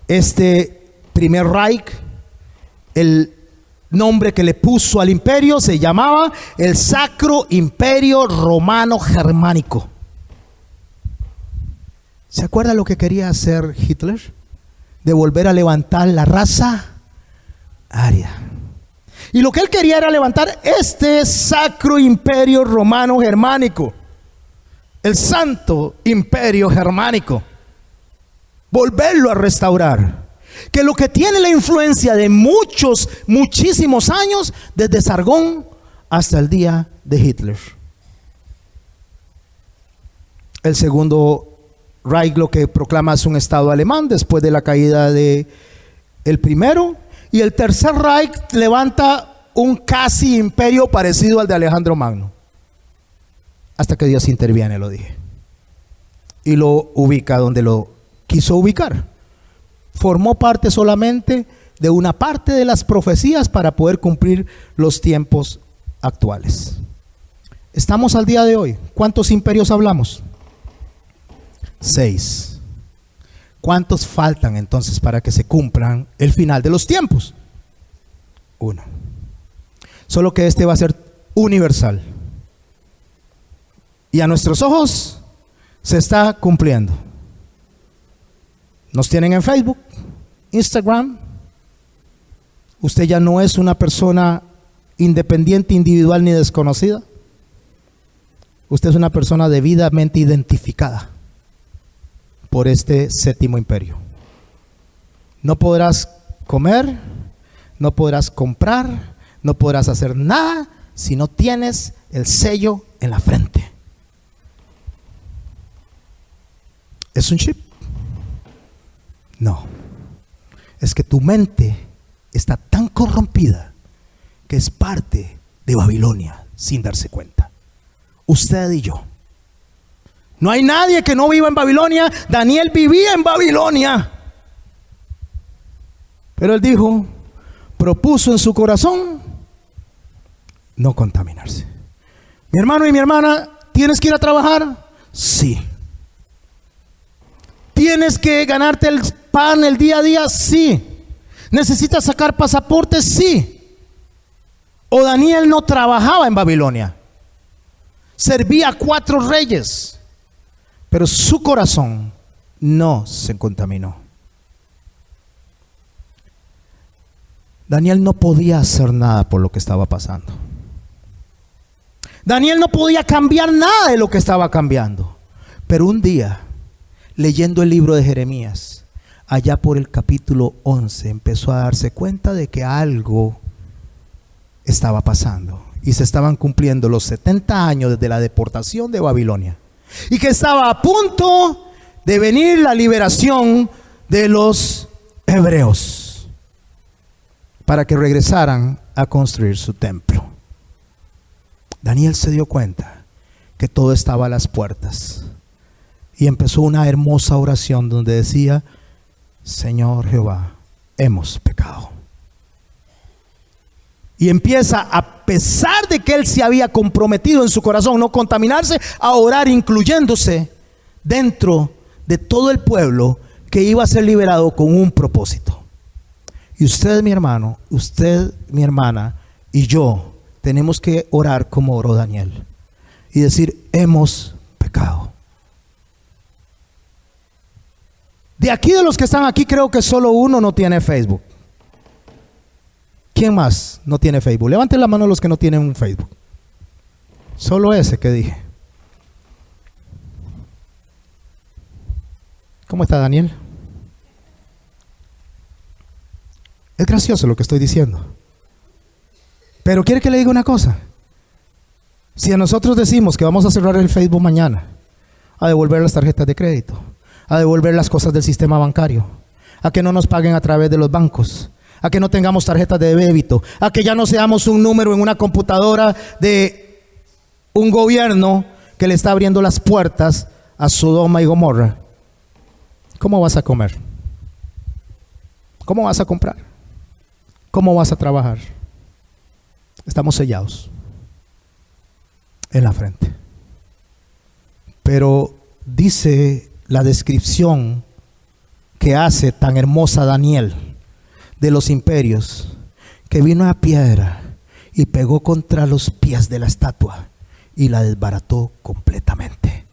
Este primer Reich, el nombre que le puso al imperio, se llamaba el Sacro Imperio Romano Germánico. ¿Se acuerda lo que quería hacer Hitler? De volver a levantar la raza aria. Y lo que él quería era levantar este Sacro Imperio Romano Germánico. el santo imperio germánico, volverlo a restaurar, que lo que tiene la influencia de muchísimos años, desde Sargón hasta el día de Hitler. El segundo Reich lo que proclama es un estado alemán después de la caída de el primero, y el tercer Reich levanta un casi imperio parecido al de Alejandro Magno, hasta que Dios interviene, lo dije, y lo ubica donde lo quiso ubicar. Formó parte solamente de una parte de las profecías para poder cumplir los tiempos actuales. Estamos al día de hoy. ¿Cuántos imperios hablamos? 6. ¿Cuántos faltan entonces para que se cumplan el final de los tiempos? 1. Solo que este va a ser universal. Y a nuestros ojos se está cumpliendo. Nos tienen en Facebook, Instagram. Usted ya no es una persona independiente, individual ni desconocida. Usted es una persona debidamente identificada por este séptimo imperio. No podrás comer, no podrás comprar, no podrás hacer nada si no tienes el sello en la frente. ¿Es un chip? No. Es que tu mente está tan corrompida que es parte de Babilonia sin darse cuenta. Usted y yo. No hay nadie que no viva en Babilonia. Daniel vivía en Babilonia. Pero él dijo, propuso en su corazón no contaminarse. Mi hermano y mi hermana, ¿tienes que ir a trabajar? Sí. ¿Tienes que ganarte el pan el día a día? Sí. ¿Necesitas sacar pasaporte? Sí. O Daniel no trabajaba en Babilonia. Servía a 4 reyes. Pero su corazón no se contaminó. Daniel no podía hacer nada por lo que estaba pasando. Daniel no podía cambiar nada de lo que estaba cambiando. Pero un día, leyendo el libro de Jeremías, allá por el capítulo 11, empezó a darse cuenta de que algo estaba pasando. Y se estaban cumpliendo los 70 años desde la deportación de Babilonia. Y que estaba a punto de venir la liberación de los hebreos para que regresaran a construir su templo. Daniel se dio cuenta que todo estaba a las puertas y empezó una hermosa oración donde decía: Señor Jehová, hemos pecado. Y empieza, a pesar de que él se había comprometido en su corazón no contaminarse, a orar, incluyéndose dentro de todo el pueblo que iba a ser liberado con un propósito. Y usted, mi hermano, usted, mi hermana, y yo tenemos que orar como oró Daniel y decir: hemos pecado. De aquí, de los que están aquí, creo que solo uno no tiene Facebook. ¿Quién más no tiene Facebook? Levanten la mano los que no tienen un Facebook. Solo ese que dije. ¿Cómo está Daniel? Es gracioso lo que estoy diciendo. Pero quiere que le diga una cosa. Si a nosotros decimos que vamos a cerrar el Facebook mañana, a devolver las tarjetas de crédito, a devolver las cosas del sistema bancario, a que no nos paguen a través de los bancos, a que no tengamos tarjetas de débito, a que ya no seamos un número en una computadora de un gobierno que le está abriendo las puertas a Sodoma y Gomorra, ¿cómo vas a comer? ¿Cómo vas a comprar? ¿Cómo vas a trabajar? Estamos sellados en la frente. Pero dice la descripción que hace tan hermosa Daniel de los imperios, que vino a piedra y pegó contra los pies de la estatua y la desbarató completamente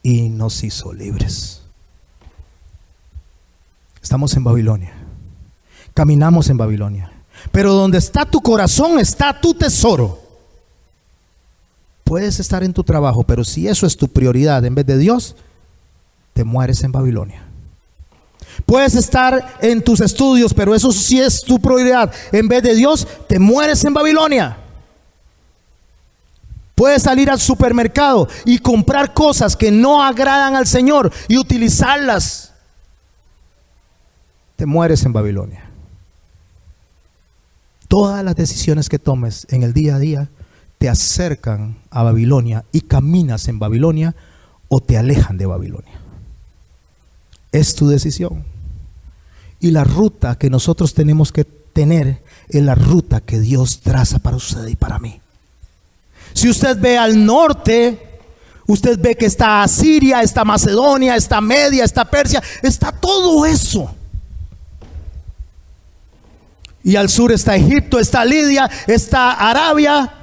y nos hizo libres. Estamos en Babilonia, caminamos en Babilonia, pero donde está tu corazón está tu tesoro. puedes estar en tu trabajo, pero si eso es tu prioridad en vez de Dios, te mueres en Babilonia. Puedes estar en tus estudios, pero eso sí es tu prioridad en vez de Dios, te mueres en Babilonia. Puedes salir al supermercado y comprar cosas que no agradan al Señor y utilizarlas. Te mueres en Babilonia. Todas las decisiones que tomes en el día a día te acercan a Babilonia y caminas en Babilonia o te alejan de Babilonia. Es tu decisión. Y la ruta que nosotros tenemos que tener es la ruta que Dios traza para usted y para mí. Si usted ve al norte, usted ve que está Asiria, está Macedonia, está Media, está Persia, está todo eso. Y al sur está Egipto, está Lidia, está Arabia.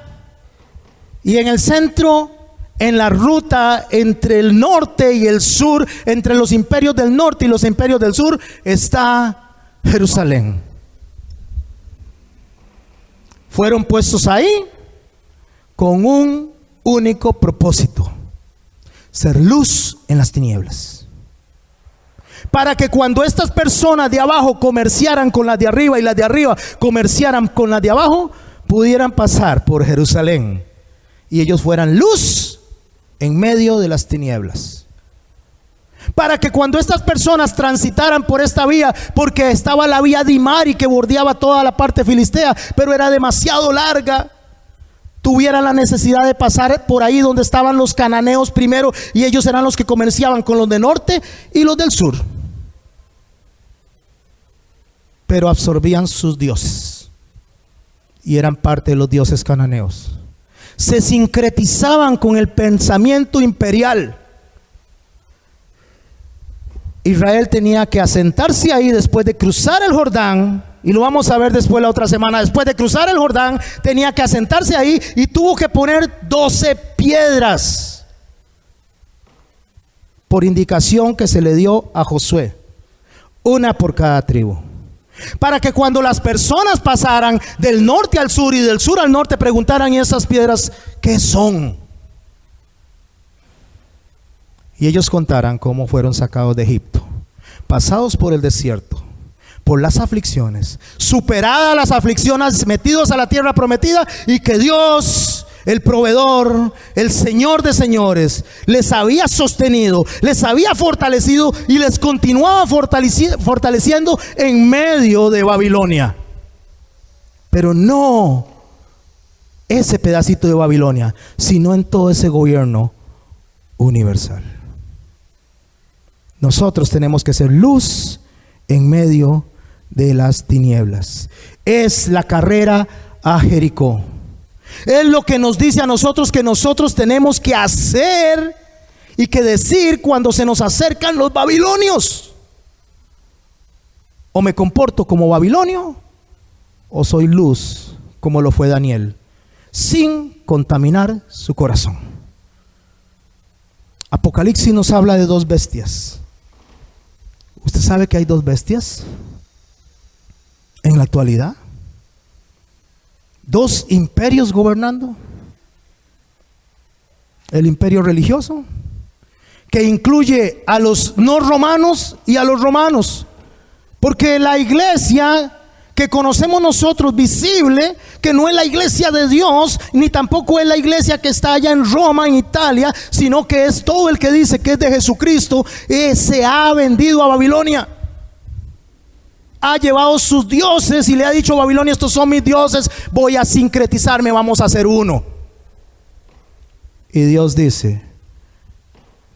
Y en el centro, en la ruta entre el norte y el sur, entre los imperios del norte y los imperios del sur, está Jerusalén. Fueron puestos ahí con un único propósito: ser luz en las tinieblas. Para que cuando estas personas de abajo comerciaran con las de arriba y las de arriba comerciaran con las de abajo, pudieran pasar por Jerusalén y ellos fueran luz en medio de las tinieblas. Para que cuando estas personas transitaran por esta vía, porque estaba la vía Dimari que bordeaba toda la parte filistea, pero era demasiado larga, tuvieran la necesidad de pasar por ahí donde estaban los cananeos primero, y ellos eran los que comerciaban con los del norte y los del sur. Pero absorbían sus dioses y eran parte de los dioses cananeos. Se sincretizaban con el pensamiento imperial. Israel tenía que asentarse ahí después de cruzar el Jordán, y lo vamos a ver después la otra semana. Después de cruzar el Jordán tenía que asentarse ahí y tuvo que poner 12 piedras por indicación que se le dio a Josué, una por cada tribu, para que cuando las personas pasaran del norte al sur y del sur al norte preguntaran: ¿y esas piedras qué son? Y ellos contaran cómo fueron sacados de Egipto, pasados por el desierto, por las aflicciones, superadas las aflicciones, metidos a la tierra prometida, y que Dios, el proveedor, el Señor de señores, les había sostenido, les había fortalecido y les continuaba fortaleciendo en medio de Babilonia. Pero no ese pedacito de Babilonia, sino en todo ese gobierno universal. Nosotros tenemos que ser luz en medio de las tinieblas. Es la carrera a Jericó. Es lo que nos dice a nosotros que nosotros tenemos que hacer y que decir cuando se nos acercan los babilonios. O me comporto como babilonio, o soy luz como lo fue Daniel, sin contaminar su corazón. Apocalipsis nos habla de dos bestias. ¿Usted sabe que hay dos bestias en la actualidad? Dos imperios gobernando. El imperio religioso, que incluye a los no romanos y a los romanos. Porque la iglesia que conocemos nosotros visible, que no es la iglesia de Dios, ni tampoco es la iglesia que está allá en Roma, en Italia, sino que es todo el que dice que es de Jesucristo, se ha vendido a Babilonia. Ha llevado sus dioses y le ha dicho a Babilonia: estos son mis dioses, voy a sincretizarme, vamos a hacer uno. Y Dios dice: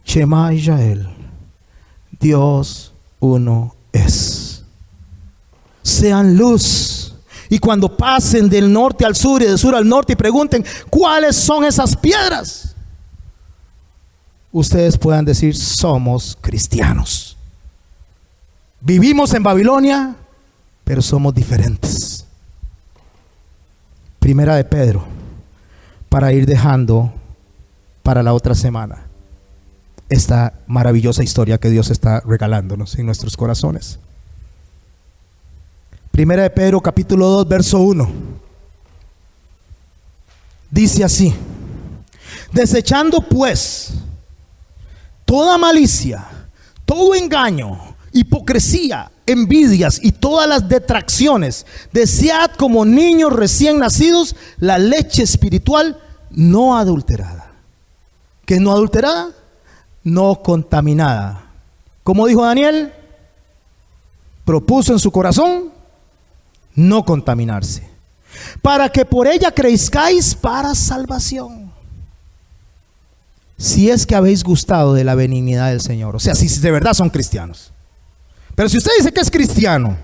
Shema Israel, Dios uno es. Sean luz. Y cuando pasen del norte al sur y del sur al norte y pregunten cuáles son esas piedras, ustedes puedan decir: somos cristianos. Vivimos en Babilonia, pero somos diferentes. Primera de Pedro, para ir dejando para la otra semana esta maravillosa historia que Dios está regalándonos en nuestros corazones. Primera de Pedro capítulo 2 verso 1. Dice así: Desechando pues toda malicia, todo engaño, hipocresía, envidias y todas las detracciones, desead como niños recién nacidos la leche espiritual no adulterada. ¿Qué es no adulterada? No contaminada. Como dijo Daniel, propuso en su corazón no contaminarse, para que por ella crezcáis para salvación, si es que habéis gustado de la benignidad del Señor. O sea, si de verdad son cristianos. Pero si usted dice que es cristiano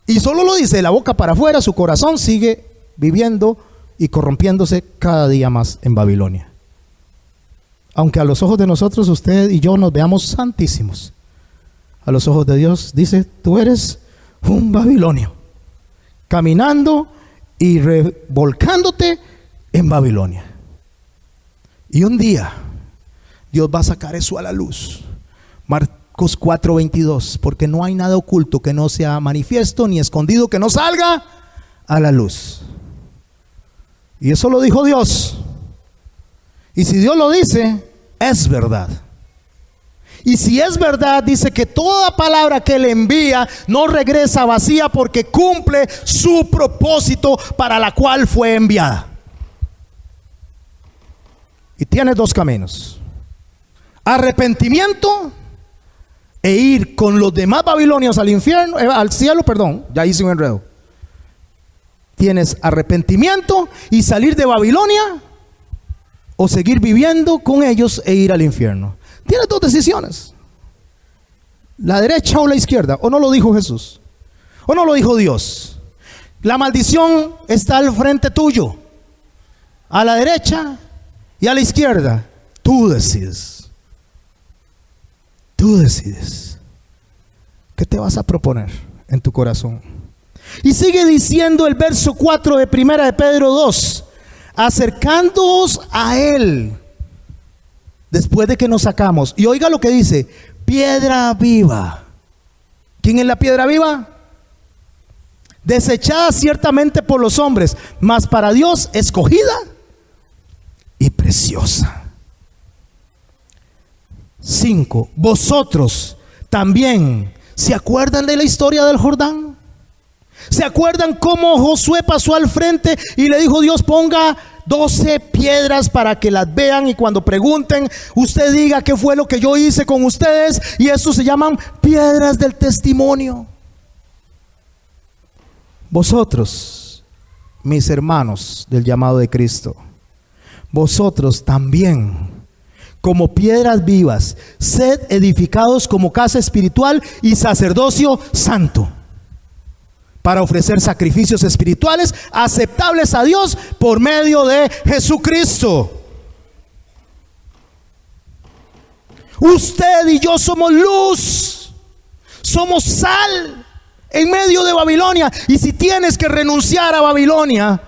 y solo lo dice de la boca para afuera, su corazón sigue viviendo y corrompiéndose cada día más en Babilonia. Aunque a los ojos de nosotros usted y yo nos veamos santísimos, a los ojos de Dios dice: tú eres un babilonio, caminando y revolcándote en Babilonia. Y un día Dios va a sacar eso a la luz. Marcos 4:22, porque no hay nada oculto que no sea manifiesto, ni escondido que no salga a la luz. Y eso lo dijo Dios. Y si Dios lo dice, es verdad. Y si es verdad, dice que toda palabra que Él envía no regresa vacía, porque cumple su propósito para la cual fue enviada. Y tiene dos caminos: arrepentimiento e ir con los demás babilonios al infierno, al cielo, perdón, ya hice un enredo. Tienes arrepentimiento y salir de Babilonia, o seguir viviendo con ellos e ir al infierno. Tienes dos decisiones: la derecha o la izquierda. ¿O no lo dijo Jesús? ¿O no lo dijo Dios? La maldición está al frente tuyo, a la derecha y a la izquierda. Tú decides. Tú decides. ¿Qué te vas a proponer en tu corazón? Y sigue diciendo el verso 4 de 1 de Pedro 2: acercándoos a Él, después de que nos sacamos. Y oiga lo que dice: piedra viva. ¿Quién es la piedra viva? Desechada ciertamente por los hombres, mas para Dios escogida y preciosa. 5. Vosotros también, ¿se acuerdan de la historia del Jordán? ¿Se acuerdan cómo Josué pasó al frente y le dijo Dios: ponga 12 piedras para que las vean, y cuando pregunten, usted diga qué fue lo que yo hice con ustedes? Y eso se llaman piedras del testimonio. Vosotros, mis hermanos del llamado de Cristo, vosotros también, como piedras vivas, sed edificados como casa espiritual y sacerdocio santo, para ofrecer sacrificios espirituales aceptables a Dios por medio de Jesucristo. Usted y yo somos luz, somos sal en medio de Babilonia. Y si tienes que renunciar a Babilonia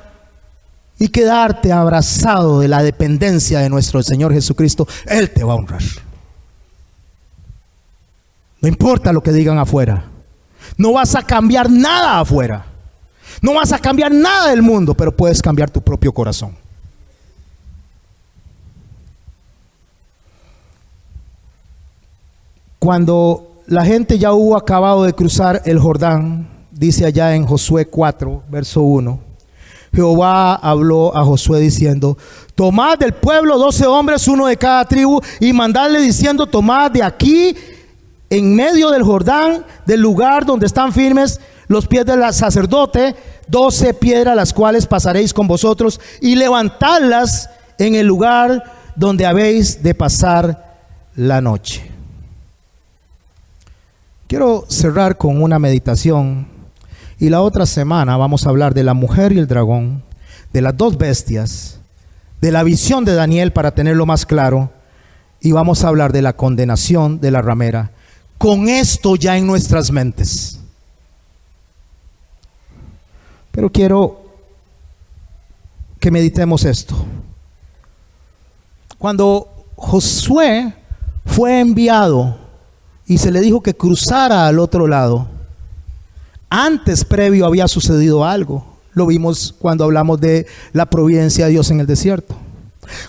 y quedarte abrazado de la dependencia de nuestro Señor Jesucristo, Él te va a honrar. No importa lo que digan afuera. No vas a cambiar nada afuera. No vas a cambiar nada del mundo, pero puedes cambiar tu propio corazón. Cuando la gente ya hubo acabado de cruzar el Jordán, dice allá en Josué 4, verso 1, Jehová habló a Josué diciendo: tomad del pueblo 12 hombres, uno de cada tribu, y mandadle diciendo: tomad de aquí, en medio del Jordán, del lugar donde están firmes los pies del sacerdote, 12 piedras, las cuales pasaréis con vosotros, y levantadlas en el lugar donde habéis de pasar la noche. Quiero cerrar con una meditación, y la otra semana vamos a hablar de la mujer y el dragón, de las dos bestias, de la visión de Daniel para tenerlo más claro, y vamos a hablar de la condenación de la ramera. Con esto ya en nuestras mentes. Pero quiero que meditemos esto. Cuando Josué fue enviado y se le dijo que cruzara al otro lado, antes, previo, había sucedido algo. Lo vimos cuando hablamos de la providencia de Dios en el desierto.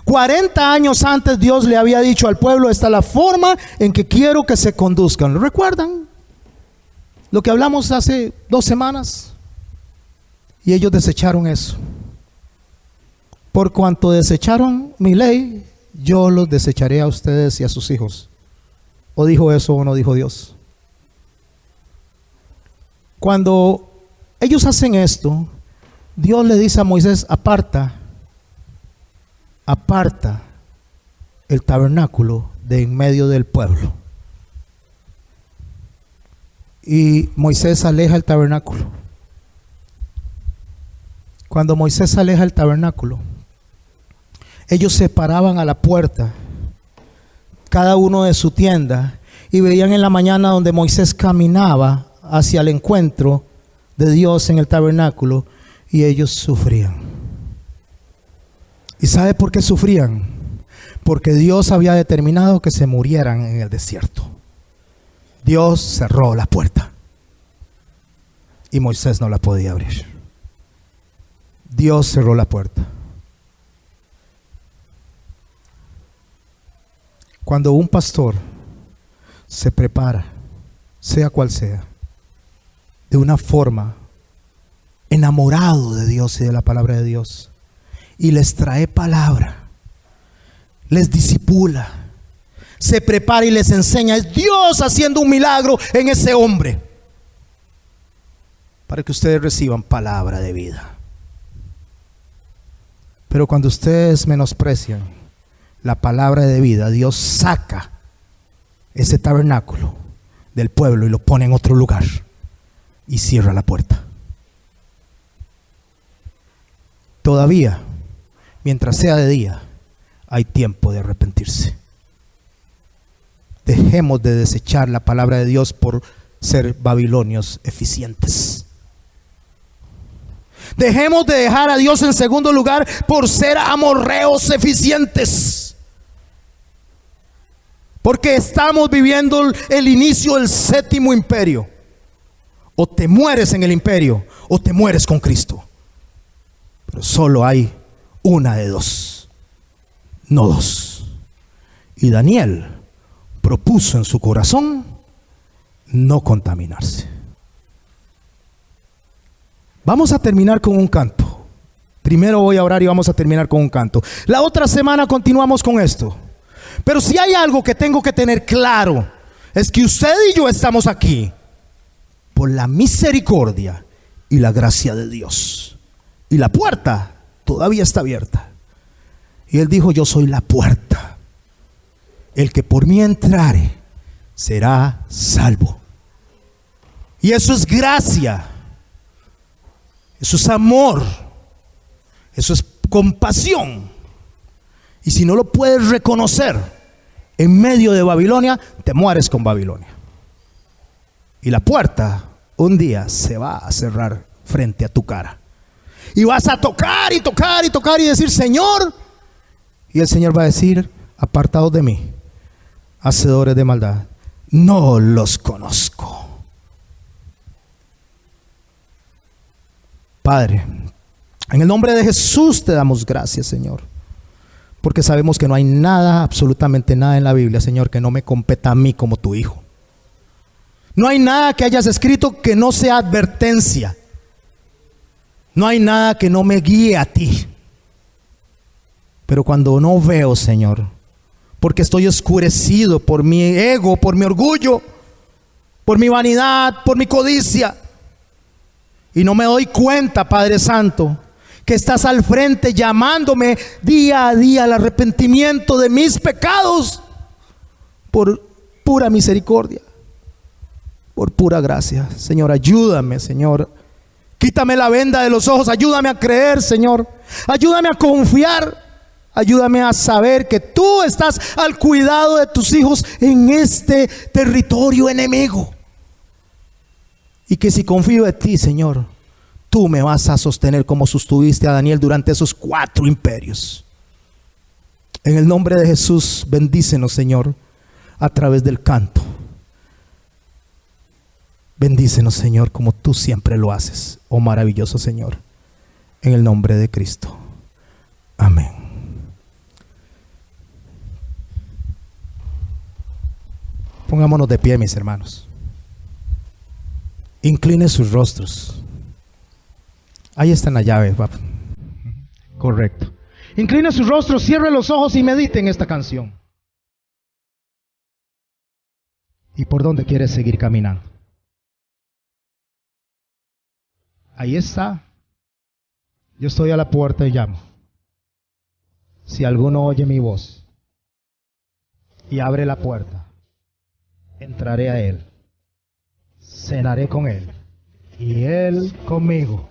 40 años antes Dios le había dicho al pueblo: esta es la forma en que quiero que se conduzcan. ¿Lo recuerdan? Lo que hablamos hace 2 semanas. Y ellos desecharon eso. Por cuanto desecharon mi ley, yo los desecharé a ustedes y a sus hijos. ¿O dijo eso o no dijo Dios? Cuando ellos hacen esto, Dios le dice a Moisés: aparta el tabernáculo de en medio del pueblo. Y Moisés aleja el tabernáculo. Cuando Moisés aleja el tabernáculo, ellos se paraban a la puerta, cada uno de su tienda, y veían en la mañana donde Moisés caminaba hacia el encuentro de Dios en el tabernáculo, y ellos sufrían. ¿Y sabe por qué sufrían? Porque Dios había determinado que se murieran en el desierto. Dios cerró la puerta y Moisés no la podía abrir. Dios cerró la puerta. Cuando un pastor se prepara, sea cual sea, de una forma, enamorado de Dios y de la palabra de Dios, y les trae palabra, les discipula, se prepara y les enseña, es Dios haciendo un milagro en ese hombre, para que ustedes reciban palabra de vida. Pero cuando ustedes menosprecian la palabra de vida, Dios saca ese tabernáculo del pueblo y lo pone en otro lugar y cierra la puerta. Todavía, mientras sea de día, hay tiempo de arrepentirse. Dejemos de desechar la palabra de Dios por ser babilonios eficientes. Dejemos de dejar a Dios en segundo lugar por ser amorreos eficientes. Porque estamos viviendo el inicio del 7º imperio. O te mueres en el imperio o te mueres con Cristo. Pero solo hay una de dos, no dos. Y Daniel propuso en su corazón no contaminarse. Vamos a terminar con un canto. Primero voy a orar y vamos a terminar con un canto. La otra semana continuamos con esto. Pero si hay algo que tengo que tener claro, es que usted y yo estamos aquí por la misericordia y la gracia de Dios. Y la puerta todavía está abierta. Y Él dijo: yo soy la puerta. El que por mí entrare será salvo. Y eso es gracia. Eso es amor. Eso es compasión. Y si no lo puedes reconocer en medio de Babilonia, te mueres con Babilonia. Y la puerta un día se va a cerrar frente a tu cara. Y vas a tocar y tocar y tocar y decir: Señor. Y el Señor va a decir: apartados de mí, hacedores de maldad, no los conozco. Padre, en el nombre de Jesús te damos gracias, Señor, porque sabemos que no hay nada, absolutamente nada en la Biblia, Señor, que no me competa a mí como tu hijo. No hay nada que hayas escrito que no sea advertencia. No hay nada que no me guíe a ti. Pero cuando no veo, Señor, porque estoy oscurecido por mi ego, por mi orgullo, por mi vanidad, por mi codicia, y no me doy cuenta, Padre Santo, que estás al frente llamándome día a día al arrepentimiento de mis pecados, por pura misericordia, por pura gracia. Señor, ayúdame, Señor. Quítame la venda de los ojos, ayúdame a creer, Señor. Ayúdame a confiar, ayúdame a saber que tú estás al cuidado de tus hijos en este territorio enemigo. Y que si confío en ti, Señor, tú me vas a sostener como sostuviste a Daniel durante esos 4 imperios. En el nombre de Jesús, bendícenos, Señor, a través del canto. Bendícenos, Señor, como tú siempre lo haces, oh maravilloso Señor, en el nombre de Cristo. Amén. Pongámonos de pie, mis hermanos. Incline sus rostros. Ahí está en la llave, papá. Correcto. Incline sus rostros, cierre los ojos y medite en esta canción. ¿Y por dónde quieres seguir caminando? Ahí está. Yo estoy a la puerta y llamo. Si alguno oye mi voz y abre la puerta, entraré a él, cenaré con él y él conmigo.